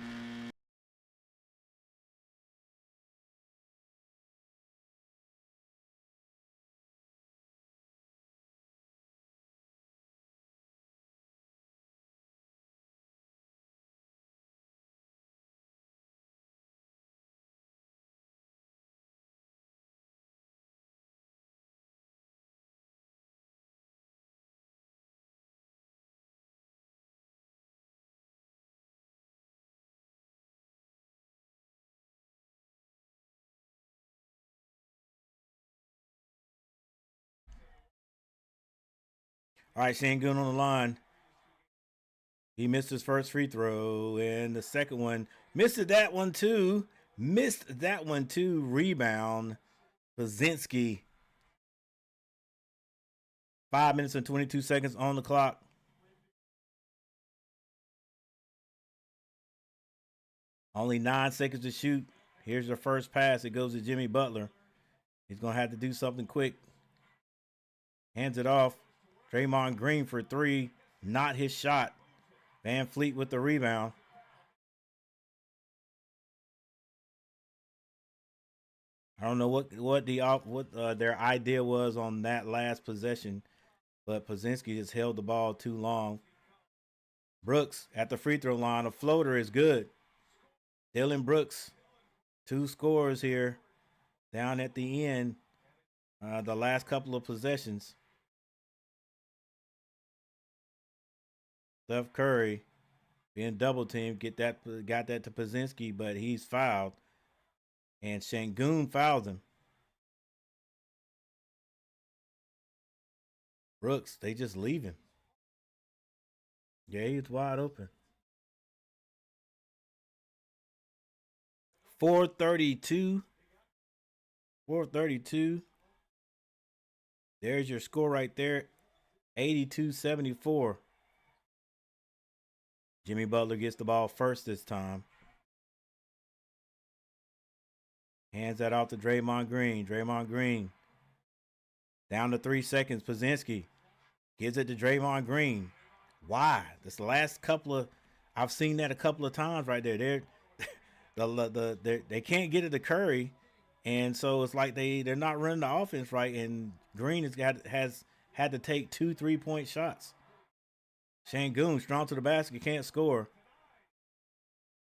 All right, Sengun on the line. He missed his first free throw, and the second one missed that one too. Missed that one too. Rebound, Pozinski. 5 minutes and 22 seconds on the clock. Only 9 seconds to shoot. Here's your first pass. It goes to Jimmy Butler. He's going to have to do something quick. Hands it off. Draymond Green for three. Not his shot. Van Fleet with the rebound. I don't know what their idea was on that last possession, but Pozinski has held the ball too long. Brooks at the free throw line. A floater is good. Dillon Brooks, 2 scores here down at the end. The last couple of possessions. Steph Curry being double teamed, got that to Pozinski, but he's fouled. And Sengun fouls him. Brooks, they just leave him. Yeah, he's wide open. 432. 432. There's your score right there. 82-74. Jimmy Butler gets the ball first this time. Hands that off to Draymond Green. Draymond Green. Down to 3 seconds. Pozinski gives it to Draymond Green. Why? This last couple of, I've seen that a couple of times right there. They can't get it to Curry, and so it's like they're not running the offense right. And Green has had to take 2 3-point shots. Sengun strong to the basket, can't score,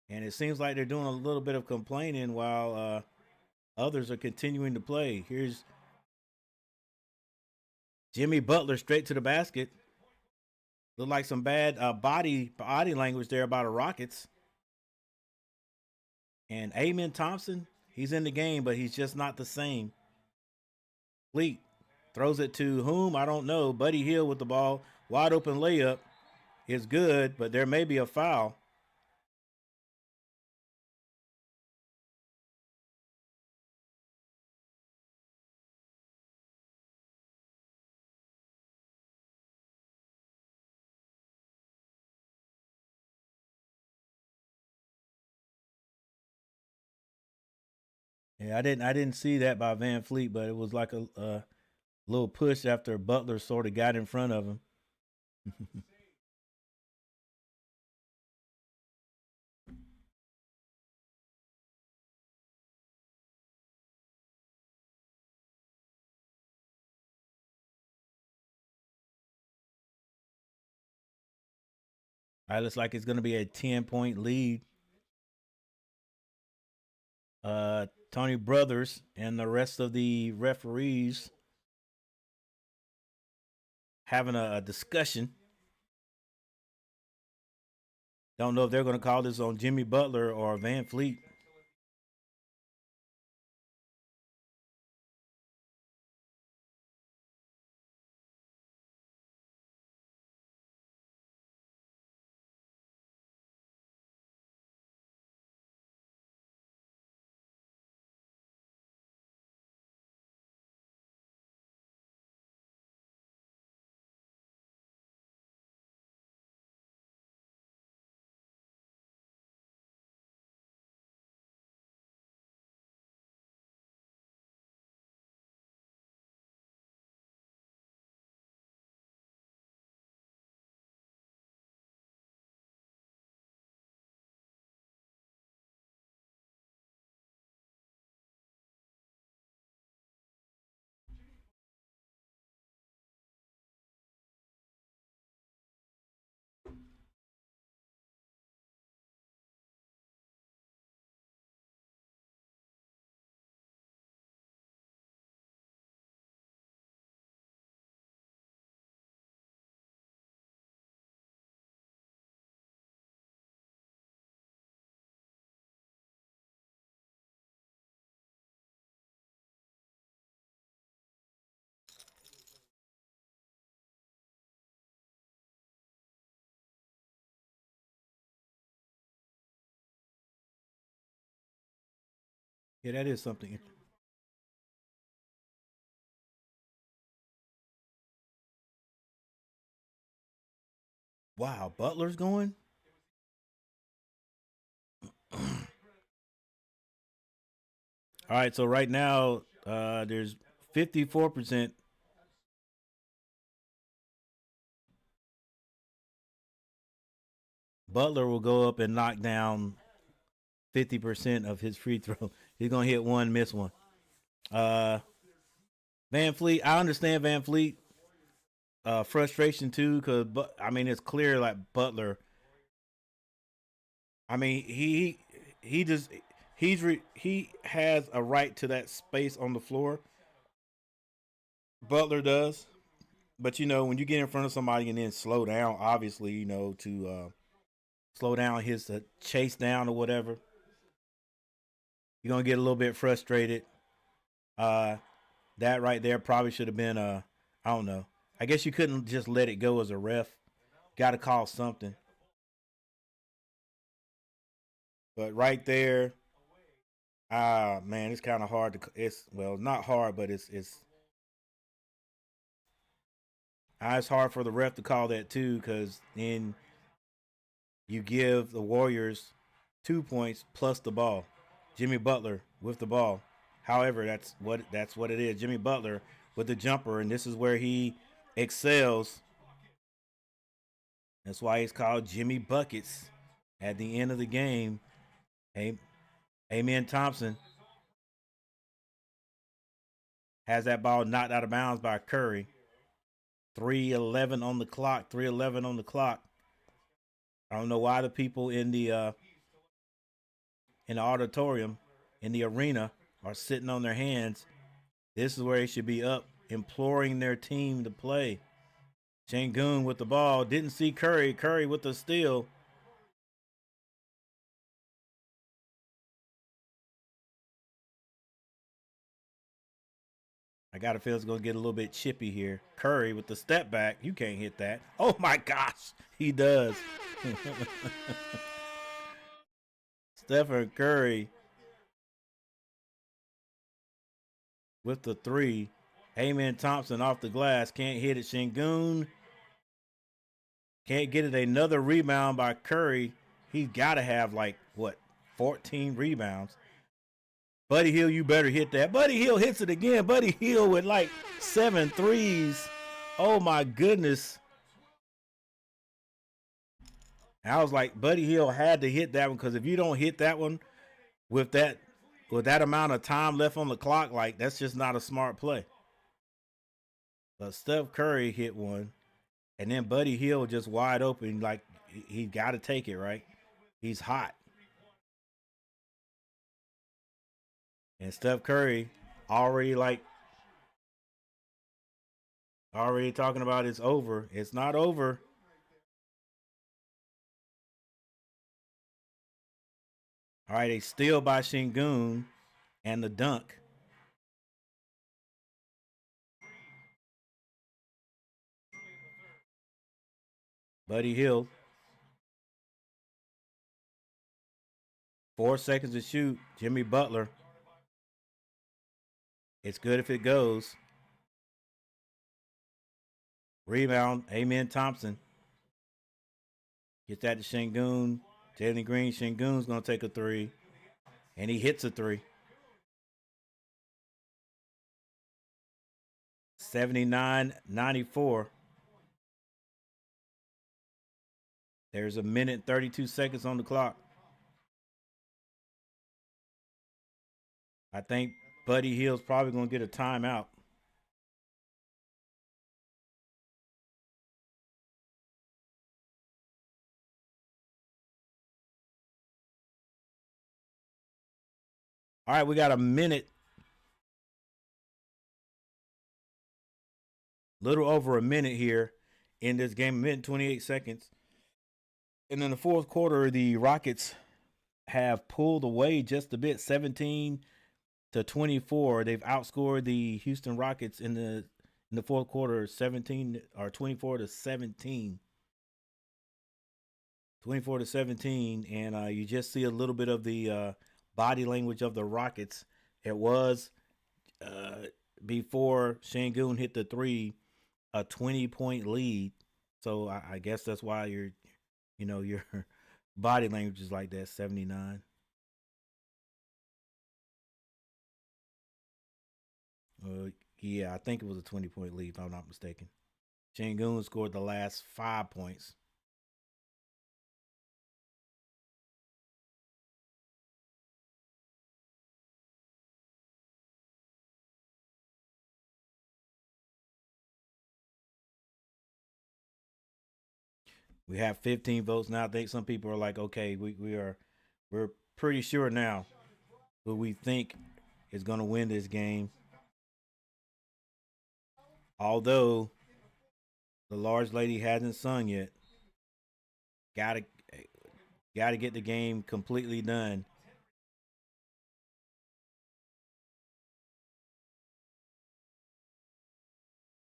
and it seems like they're doing a little bit of complaining while others are continuing to play. Here's Jimmy Butler straight to the basket. Look like some bad body language there about the Rockets. And Amen Thompson, he's in the game, but he's just not the same. Fleet throws it to whom? I don't know. Buddy Hield with the ball. Wide open layup is good, but there may be a foul. Yeah, I didn't see that by Van Fleet, but it was like a little push after Butler sort of got in front of him. All right, looks like it's going to be a 10-point lead Tony Brothers and the rest of the referees having a discussion. Don't know if they're going to call this on Jimmy Butler or Van Fleet. Yeah, that is something. Wow, Butler's going. All right, so right now there's 54%. Butler will go up and knock down 50% of his free throw. He's gonna hit one, miss one. Uh, Van Fleet, I understand Van Fleet frustration too, because but I mean it's clear like Butler. I mean he just he has a right to that space on the floor. Butler does, but you know when you get in front of somebody and then slow down, obviously you know to slow down his chase down or whatever, you're gonna get a little bit frustrated. Uh, that right there probably should have been I don't know. I guess you couldn't just let it go as a ref. Got to call something. But right there, man, it's kind of hard to. It's well, not hard, but it's hard for the ref to call that too, because then you give the Warriors 2 points plus the ball. Jimmy Butler with the ball. However, that's what it is. Jimmy Butler with the jumper, and this is where he excels. That's why he's called Jimmy Buckets. At the end of the game, Amen Thompson has that ball knocked out of bounds by Curry. 3:11 on the clock. 3:11 on the clock. I don't know why the people in the auditorium, in the arena, are sitting on their hands. This is where they should be up, imploring their team to play. Sengun with the ball. Didn't see Curry. Curry with the steal. I got a feel it's going to get a little bit chippy here. Curry with the step back. You can't hit that. Oh my gosh. He does. Stephen Curry with the three. Amen Thompson off the glass. Can't hit it. Sengun can't get it. Another rebound by Curry. He's got to have like, what, 14 rebounds. Buddy Hield, you better hit that. Buddy Hield hits it again. Buddy Hield with like 7 threes. Oh my goodness. I was like, Buddy Hield had to hit that one, because if you don't hit that one with that amount of time left on the clock, like that's just not a smart play. But Steph Curry hit one, and then Buddy Hield just wide open, like he got to take it, right? He's hot. And Steph Curry already talking about it's over. It's not over. All right, they steal by Şengün and the dunk. Buddy Hield. 4 seconds to shoot. Jimmy Butler. It's good if it goes. Rebound. Amen Thompson. Get that to Şengün. Jalen Green. Şengün's going to take a three. And he hits a three. 79-94. There's a minute and 32 seconds on the clock. I think Buddy Hield's probably going to get a timeout. All right, we got a minute. Little over a minute here in this game, a minute and 28 seconds. And in the fourth quarter, the Rockets have pulled away just a bit, 17-24. They've outscored the Houston Rockets in the fourth quarter, 24-17. 24-17, and you just see a little bit of the body language of the Rockets. It was before Şengün hit the three, a 20-point lead. So I guess that's why your body language is like that. 79. Yeah, I think it was a 20-point lead, if I'm not mistaken. Şengün scored the last 5 points. We have 15 votes now. I think some people are like, okay, we're pretty sure now who we think is going to win this game. Although the large lady hasn't sung yet. Gotta get the game completely done.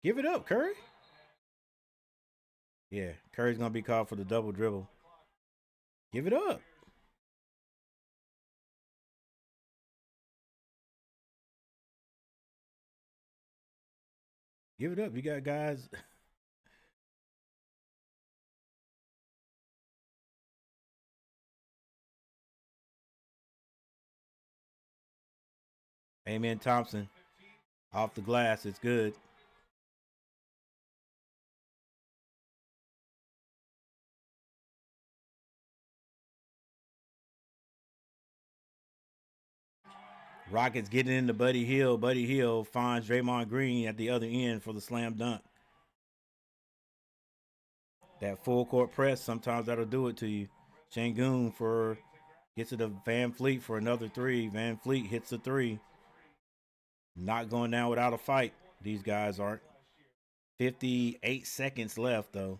Give it up, Curry. Yeah, Curry's gonna be called for the double dribble. Give it up. Give it up. You got guys. Amen Thompson. Off the glass. It's good. Rockets getting into Buddy Hield. Buddy Hield finds Draymond Green at the other end for the slam dunk. That full court press, sometimes that'll do it to you. Şengün gets it to Van Fleet for another three. Van Fleet hits the three. Not going down without a fight. These guys aren't. 58 seconds left, though.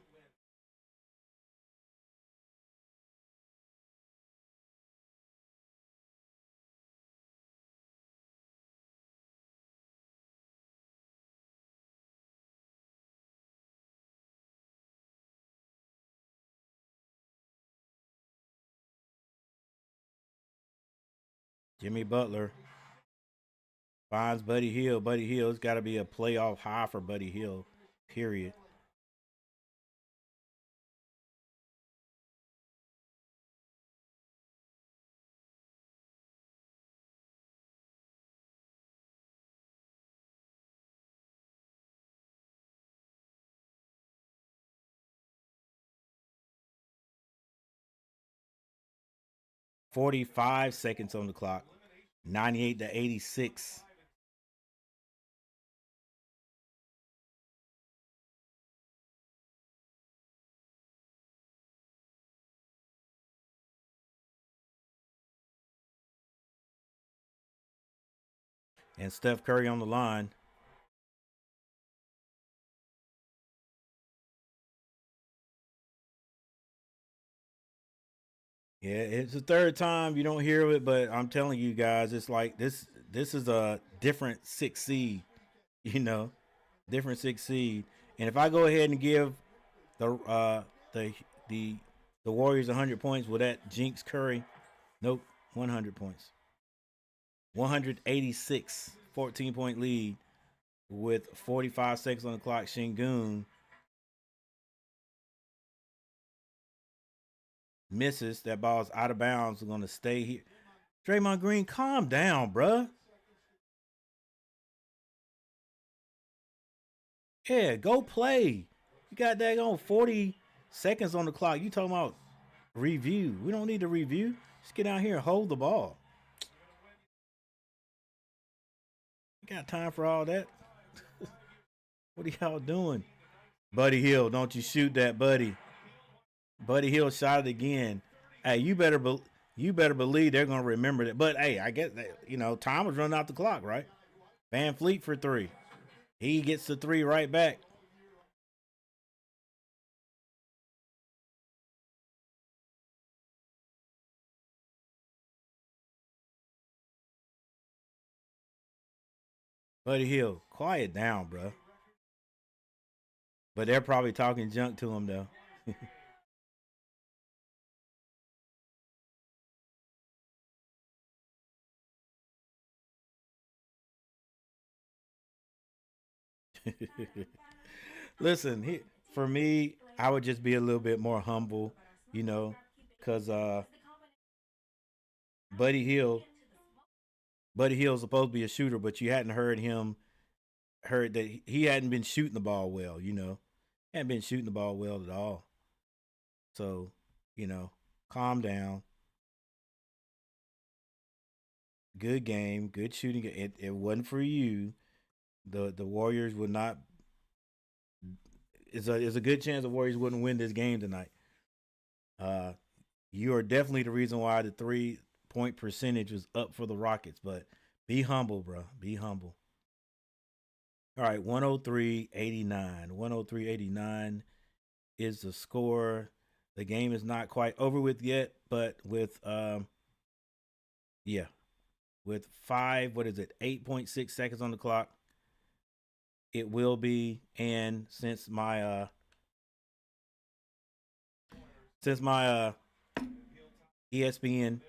Jimmy Butler finds Buddy Hield. Buddy Hield's got to be a playoff high for Buddy Hield, period. $45 seconds on the clock. 98-86. and Steph Curry on the line. Yeah, it's the third time you don't hear it, but I'm telling you guys, it's like this. This is a different six seed, you know, different six seed. And if I go ahead and give the the the the Warriors 100 points, will that jinx Curry? Nope, 100 points. 186, 14-point lead with 45 seconds on the clock. Shingun misses. That ball's out of bounds. We're going to stay here. Draymond Green, calm down, bruh. Yeah, go play. You got that on 40 seconds on the clock. You talking about review. We don't need to review. Just get out here and hold the ball. You got time for all that? What are y'all doing? Buddy Hield, don't you shoot that, buddy. Buddy Hield shot it again. Hey, you better believe they're gonna remember that. But hey, I guess that, time was running out the clock, right? Van Fleet for three. He gets the three right back. Buddy Hield, quiet down, bro. But they're probably talking junk to him though. Listen, for me, I would just be a little bit more humble, you know, because Buddy Hield, Buddy Hield's supposed to be a shooter, but you hadn't heard that he hadn't been shooting the ball well, hadn't been shooting the ball well at all. So, you know, calm down. Good game, good shooting. It wasn't for you. The Warriors would not. It's a good chance the Warriors wouldn't win this game tonight. Uh, you are definitely the reason why the 3-point percentage was up for the Rockets. But be humble, bro. Be humble. All right, 103-89. 103-89 is the score. The game is not quite over with yet, but yeah, with 8.6 seconds on the clock, it will be. And since my ESPN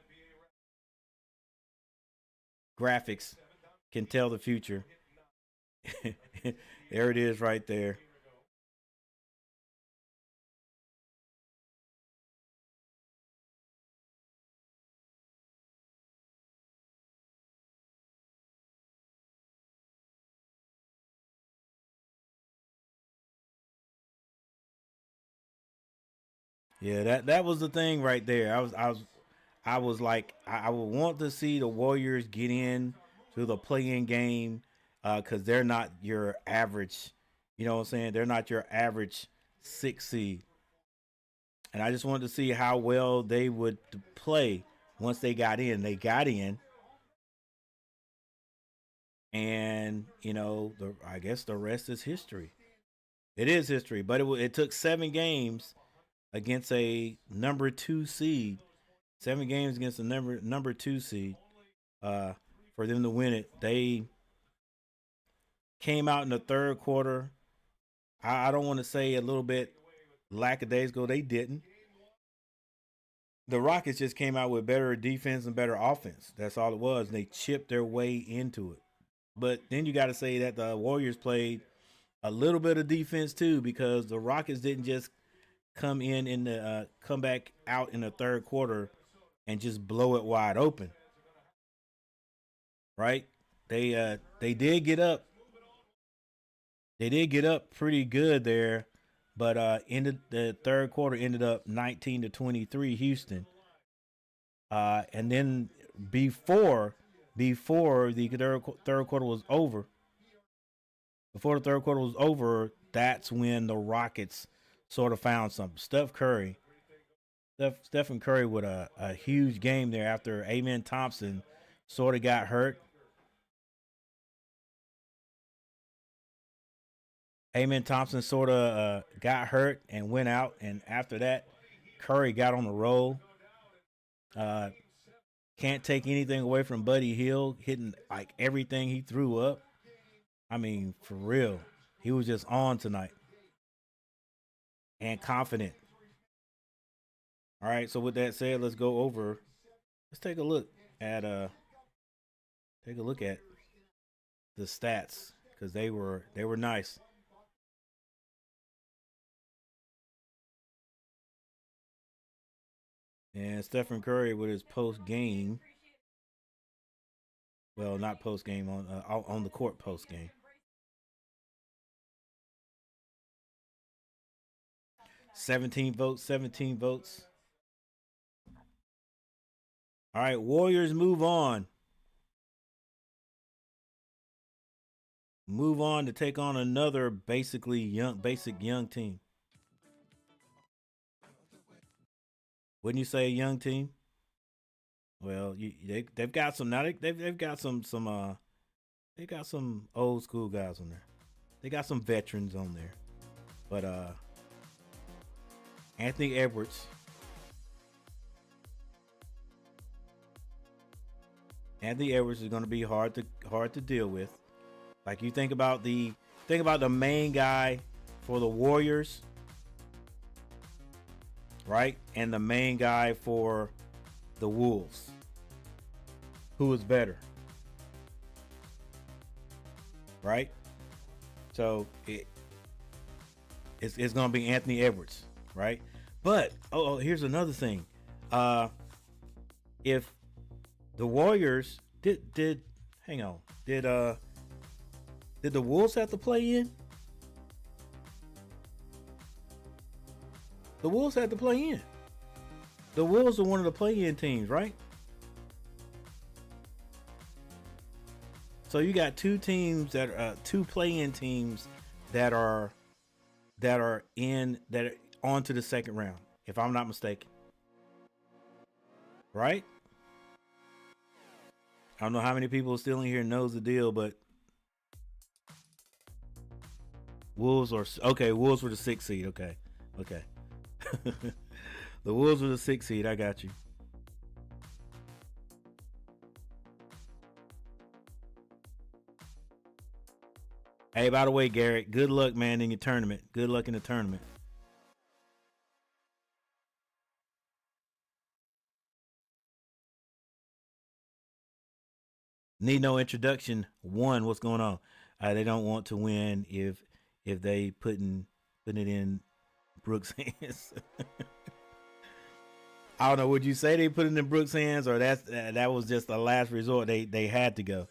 graphics can tell the future, there it is right there. Yeah, that was the thing right there. I was like, I would want to see the Warriors get in to the play-in game because they're not your average. You know what I'm saying? They're not your average six seed, and I just wanted to see how well they would play once they got in. They got in, and I guess the rest is history. It is history, but it took 7 games against a number 2 seed. 7 games against a number 2 seed uh, for them to win it. They came out in the third quarter. I don't want to say a little bit lackadaisical. They didn't. The Rockets just came out with better defense and better offense. That's all it was. And they chipped their way into it. But then you got to say that the Warriors played a little bit of defense too, because the Rockets didn't just come back out in the third quarter and just blow it wide open. Right? They did get up. They did get up pretty good there, but ended the third quarter ended up 19-23 Houston. And then before before the third quarter was over, that's when the Rockets sort of found something. Stephen Curry with a huge game there after Amen Thompson sort of got hurt. Amen Thompson sort of got hurt and went out, and after that, Curry got on the roll. Uh, can't take anything away from Buddy Hield hitting like everything he threw up. I mean, for real, he was just on tonight and confident. All right, so with that said, let's go over. Let's at take a look at the stats because they were nice. And Stephen Curry with his post game, well, not post game on the court post game. 17 votes, 17 votes. All right, Warriors move on. Move on to take on another basic young team. Wouldn't you say a young team? Well, they've got some now. They've got some they got some old school guys on there. They got some veterans on there, but Anthony Edwards. Anthony Edwards is going to be hard to deal with. Like you think about the main guy for the Warriors, right? And the main guy for the Wolves. Who is better? Right? So it's going to be Anthony Edwards, right? But here's another thing. If the Warriors did hang on. Did the Wolves have to play in? The Wolves had to play in. The Wolves are one of the play-in teams, right? So you got two teams that are two play-in teams that are on to the second round, if I'm not mistaken. Right? I don't know how many people still in here knows the deal, but Wolves were the 6th seed. Okay. The Wolves were the 6th seed. I got you. Hey, by the way, Garrett, good luck, man, in your tournament. Good luck in the tournament. Need no introduction. One, what's going on? They don't want to win if they putting it in Brooks' hands. I don't know. Would you say they put it in Brooks' hands, or that was just a last resort? They had to go.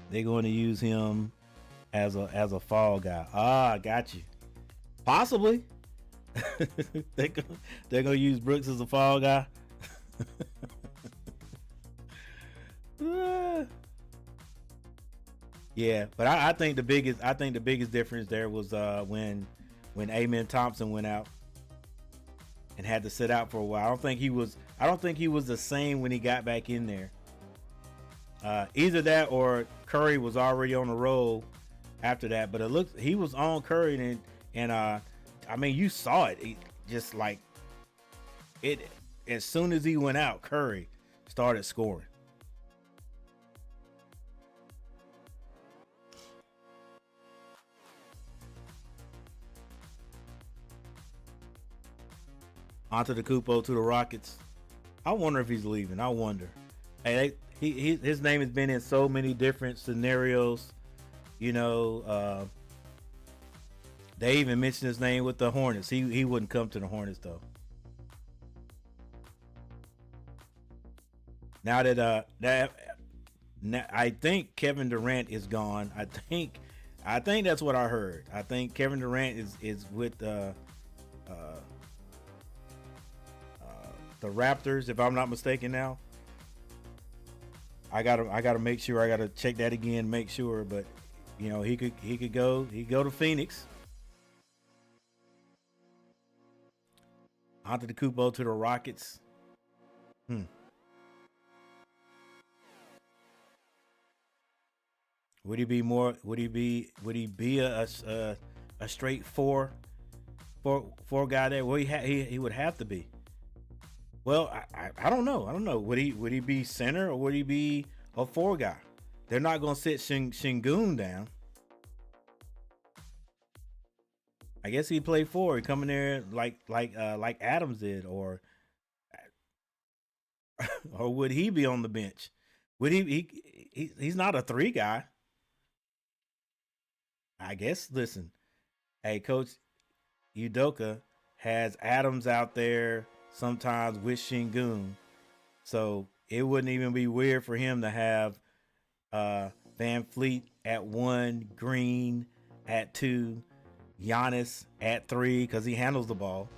They're going to use him as a fall guy. Ah, I got you. Possibly. they're gonna use Brooks as a fall guy. Yeah, but I think the biggest difference there was when Amen Thompson went out and had to sit out for a while. I don't think he was the same when he got back in there. Either that or Curry was already on the roll after that. But it looks he was on Curry and I mean you saw it. Just like it as soon as he went out, Curry started scoring. Antetokounmpo to the Rockets. I wonder if he's leaving. I wonder. Hey, his name has been in so many different scenarios. You know, they even mentioned his name with the Hornets. He wouldn't come to the Hornets though. Now that now, I think Kevin Durant is gone. I think that's what I heard. I think Kevin Durant is with uh, the Raptors, if I'm not mistaken. Now I gotta make sure. I gotta check that again, make sure. But you know, he could go to Phoenix. Antetokounmpo to the Rockets. Hmm. Would he be more? Would he be? Would he be a straight four guy there? Well, he would have to be. Well, I don't know. I don't know. Would he be center or would he be a four guy? They're not gonna sit Shingun down. I guess he'd play four. He'd come in there like Adams did, or or would he be on the bench? Would he's not a three guy. I guess. Listen, hey, Coach Udoka has Adams out there sometimes with Shingun, so it wouldn't even be weird for him to have Van Fleet at one, Green at two, Giannis at three because he handles the ball.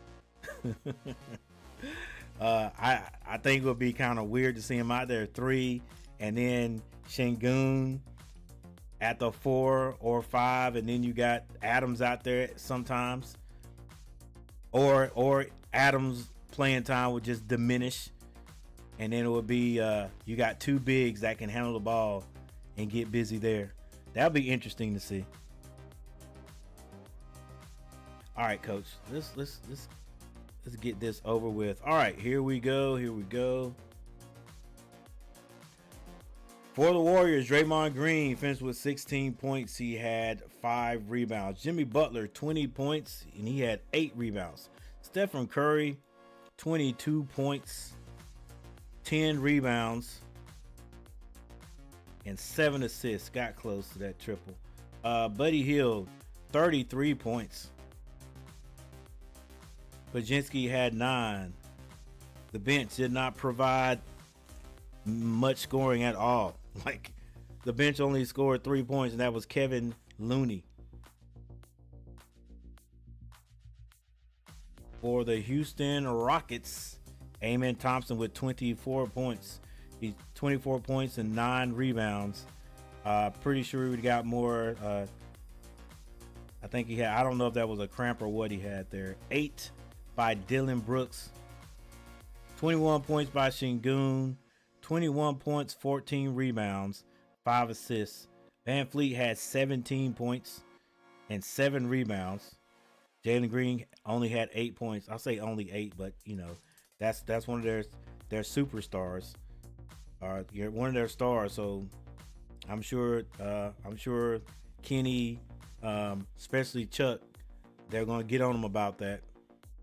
I think it would be kind of weird to see him out there three, and then Shingun at the 4 or 5, and then you got Adams out there sometimes, or Adams playing time would just diminish, and then it would be you got two bigs that can handle the ball and get busy there. That'll be interesting to see. All right, Coach, let's get this over with. All right, here we go. For the Warriors, Draymond Green finished with 16 points. He had 5 rebounds. Jimmy Butler, 20 points, and he had 8 rebounds. Stephen Curry, 22 points, 10 rebounds, and 7 assists. Got close to that triple. Buddy Hield, 33 points. Baczynski had 9. The bench did not provide much scoring at all. Like, the bench only scored 3 points, and that was Kevin Looney. For the Houston Rockets, Amen Thompson with 24 points. He's 24 points and 9 rebounds. Pretty sure we got more. I think he had, I don't know if that was a cramp or what he had there. 8 by Dylan Brooks. 21 points by Shingun. 21 points, 14 rebounds, 5 assists. Van Fleet had 17 points and 7 rebounds. Jalen Green only had 8 points. I'll say only 8, but you know, that's one of their superstars. You're one of their stars, so I'm sure Kenny, especially Chuck, they're gonna get on him about that.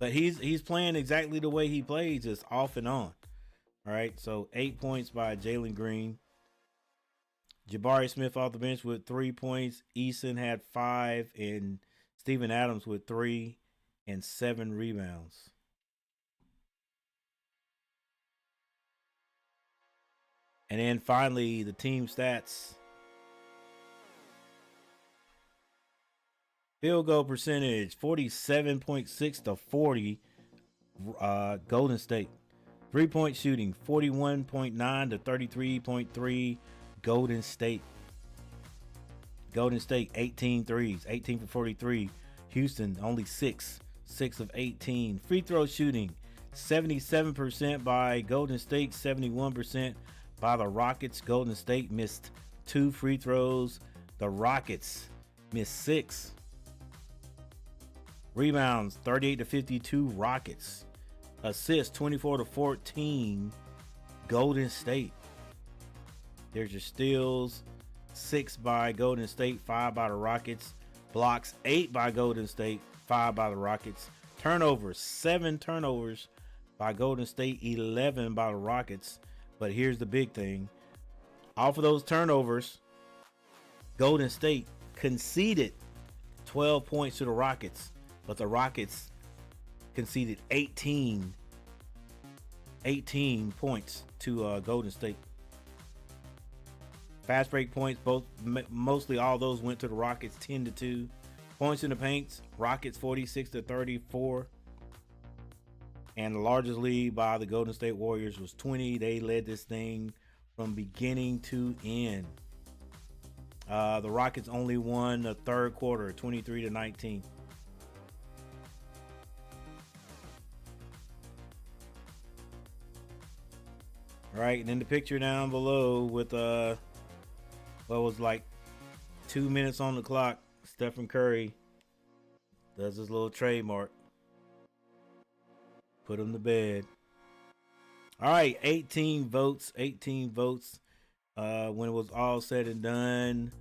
But he's playing exactly the way he plays, just off and on. All right, so 8 points by Jalen Green. Jabari Smith off the bench with 3 points. Eason had 5, and Steven Adams with 3 and 7 rebounds. And then finally, the team stats. Field goal percentage, 47.6 to 40, Golden State. 3-point shooting, 41.9 to 33.3, Golden State. Golden State, 18 threes, 18 for 43. Houston, only 6 of 18. Free throw shooting, 77% by Golden State, 71% by the Rockets. Golden State missed 2 free throws. The Rockets missed 6. Rebounds, 38 to 52, Rockets. Assists, 24 to 14, Golden State. There's your steals, 6 by Golden State, 5 by the Rockets. Blocks, 8 by Golden State, 5 by the Rockets. Turnovers, 7 turnovers by Golden State, 11 by the Rockets. But here's the big thing. Off of those turnovers, Golden State conceded 12 points to the Rockets, but the Rockets conceded 18 points to Golden State. Fast break points, mostly all those went to the Rockets, 10 to 2. Points in the paints, Rockets 46 to 34. And the largest lead by the Golden State Warriors was 20. They led this thing from beginning to end. The Rockets only won the third quarter, 23 to 19. All right, and then the picture down below with what was like 2 minutes on the clock. Stephen Curry does his little trademark. Put him to bed. All right, 18 votes. 18 votes. When it was all said and done,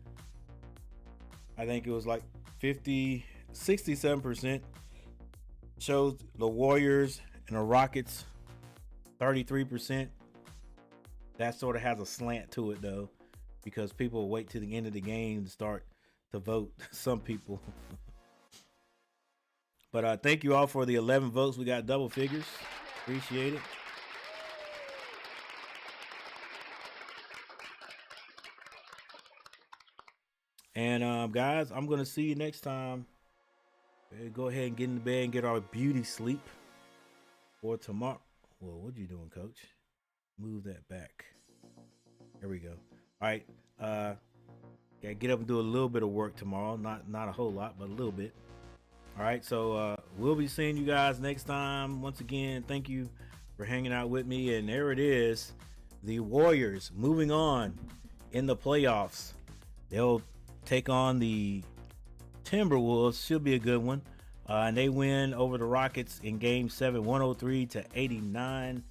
I think it was like 67% chose the Warriors and the Rockets. 33%. That sort of has a slant to it though, because people wait to the end of the game to start to vote. Some people. But thank you all for the 11 votes. We got double figures. Appreciate it. And guys, I'm gonna see you next time. Go ahead and get in the bed and get our beauty sleep for tomorrow. Well, what you doing, Coach? Move that back. There we go. All right. Gotta get up and do a little bit of work tomorrow. Not a whole lot, but a little bit. All right. So we'll be seeing you guys next time. Once again, thank you for hanging out with me. And there it is. The Warriors moving on in the playoffs. They'll take on the Timberwolves. Should be a good one. And they win over the Rockets in Game 7, 103-89.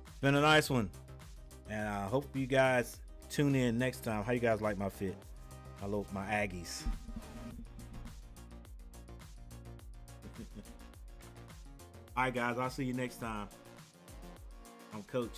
It's been a nice one. And I hope you guys tune in next time. How you guys like my fit? My Aggies. All right, guys. I'll see you next time. I'm Coach.